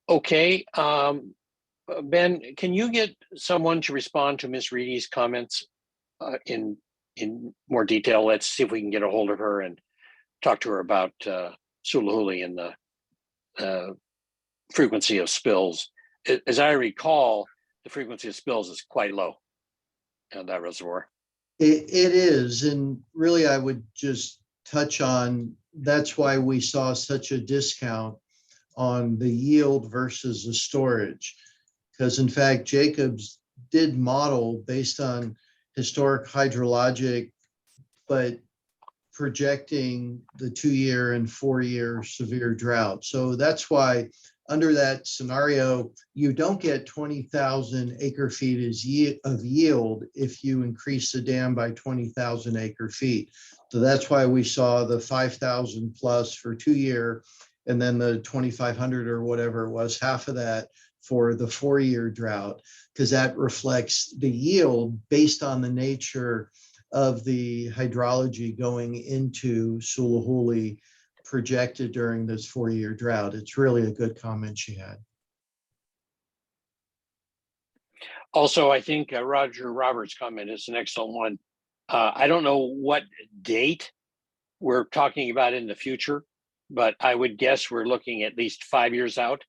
Okay, Ben, can you get someone to respond to Ms. Reedy's comments in more detail? Let's see if we can get a hold of her and talk to her about Sulihuli and the frequency of spills. As I recall, the frequency of spills is quite low on that reservoir. It is, and really I would just touch on, that's why we saw such a discount on the yield versus the storage. Because in fact, Jacobs did model based on historic hydrologic, but projecting the 2-year and 4-year severe drought. So that's why under that scenario, you don't get 20,000 acre feet of yield if you increase the dam by 20,000 acre feet. So that's why we saw the 5,000 plus for 2-year, and then the 2,500 or whatever it was, half of that for the 4-year drought, because that reflects the yield based on the nature of the hydrology going into Sulihuli projected during this 4-year drought. It's really a good comment she had. Also, I think Roger Roberts' comment is an excellent one. I don't know what date we're talking about in the future, but I would guess we're looking at least 5 years out.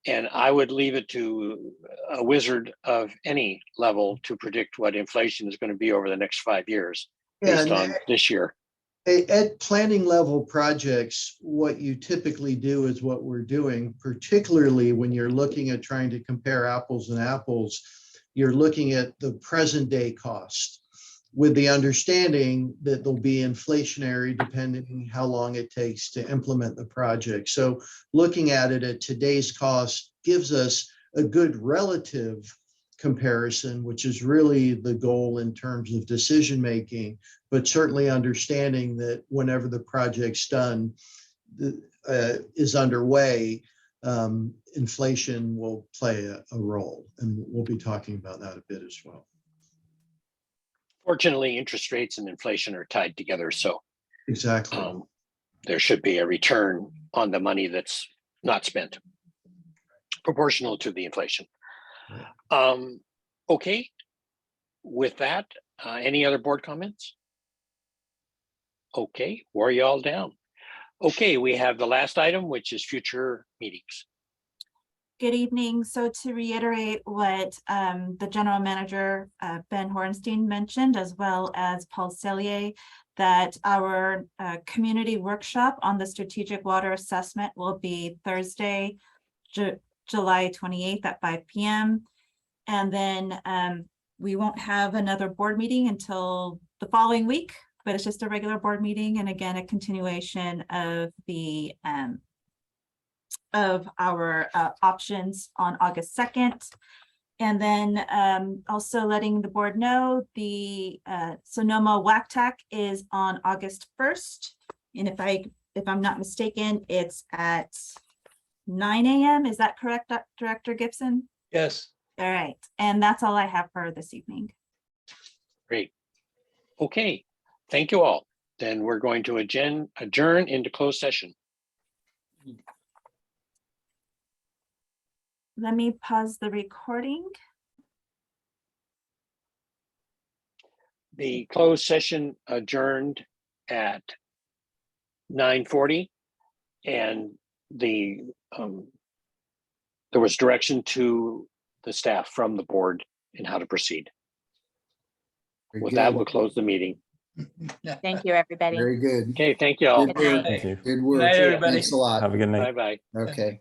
And I would leave it to a wizard of any level to predict what inflation is going to be over the next 5 years based on this year. At planning level projects, what you typically do is what we're doing, particularly when you're looking at trying to compare apples and apples, you're looking at the present day cost with the understanding that there'll be inflationary depending how long it takes to implement the project. So looking at it at today's cost gives us a good relative comparison, which is really the goal in terms of decision making, but certainly understanding that whenever the project's done, is underway, inflation will play a role, and we'll be talking about that a bit as well. Fortunately, interest rates and inflation are tied together, so Exactly. there should be a return on the money that's not spent, proportional to the inflation. Okay, with that, any other board comments? Okay, wore you all down. Okay, we have the last item, which is future meetings. Good evening. So to reiterate what the general manager, Ben Horenstein, mentioned, as well as Paul Cellier, that our community workshop on the strategic water assessment will be Thursday, July 28th at 5 p.m. And then we won't have another board meeting until the following week, but it's just a regular board meeting. And again, a continuation of the of our options on August 2nd. And then also letting the board know the Sonoma WACTAC is on August 1st. And if I'm not mistaken, it's at 9 a.m. Is that correct, Director Gibson? Yes. All right. And that's all I have for this evening. Great. Okay, thank you all. Then we're going to adjourn into closed session. Let me pause the recording. The closed session adjourned at 9:40, and there was direction to the staff from the board in how to proceed. Very With that, good. we'll close the meeting. Thank you, everybody. Very good. Okay, thank you all. Good Good night. work. Thank Good work. Night, everybody. Thanks a lot. Have a good night. Bye-bye. Okay.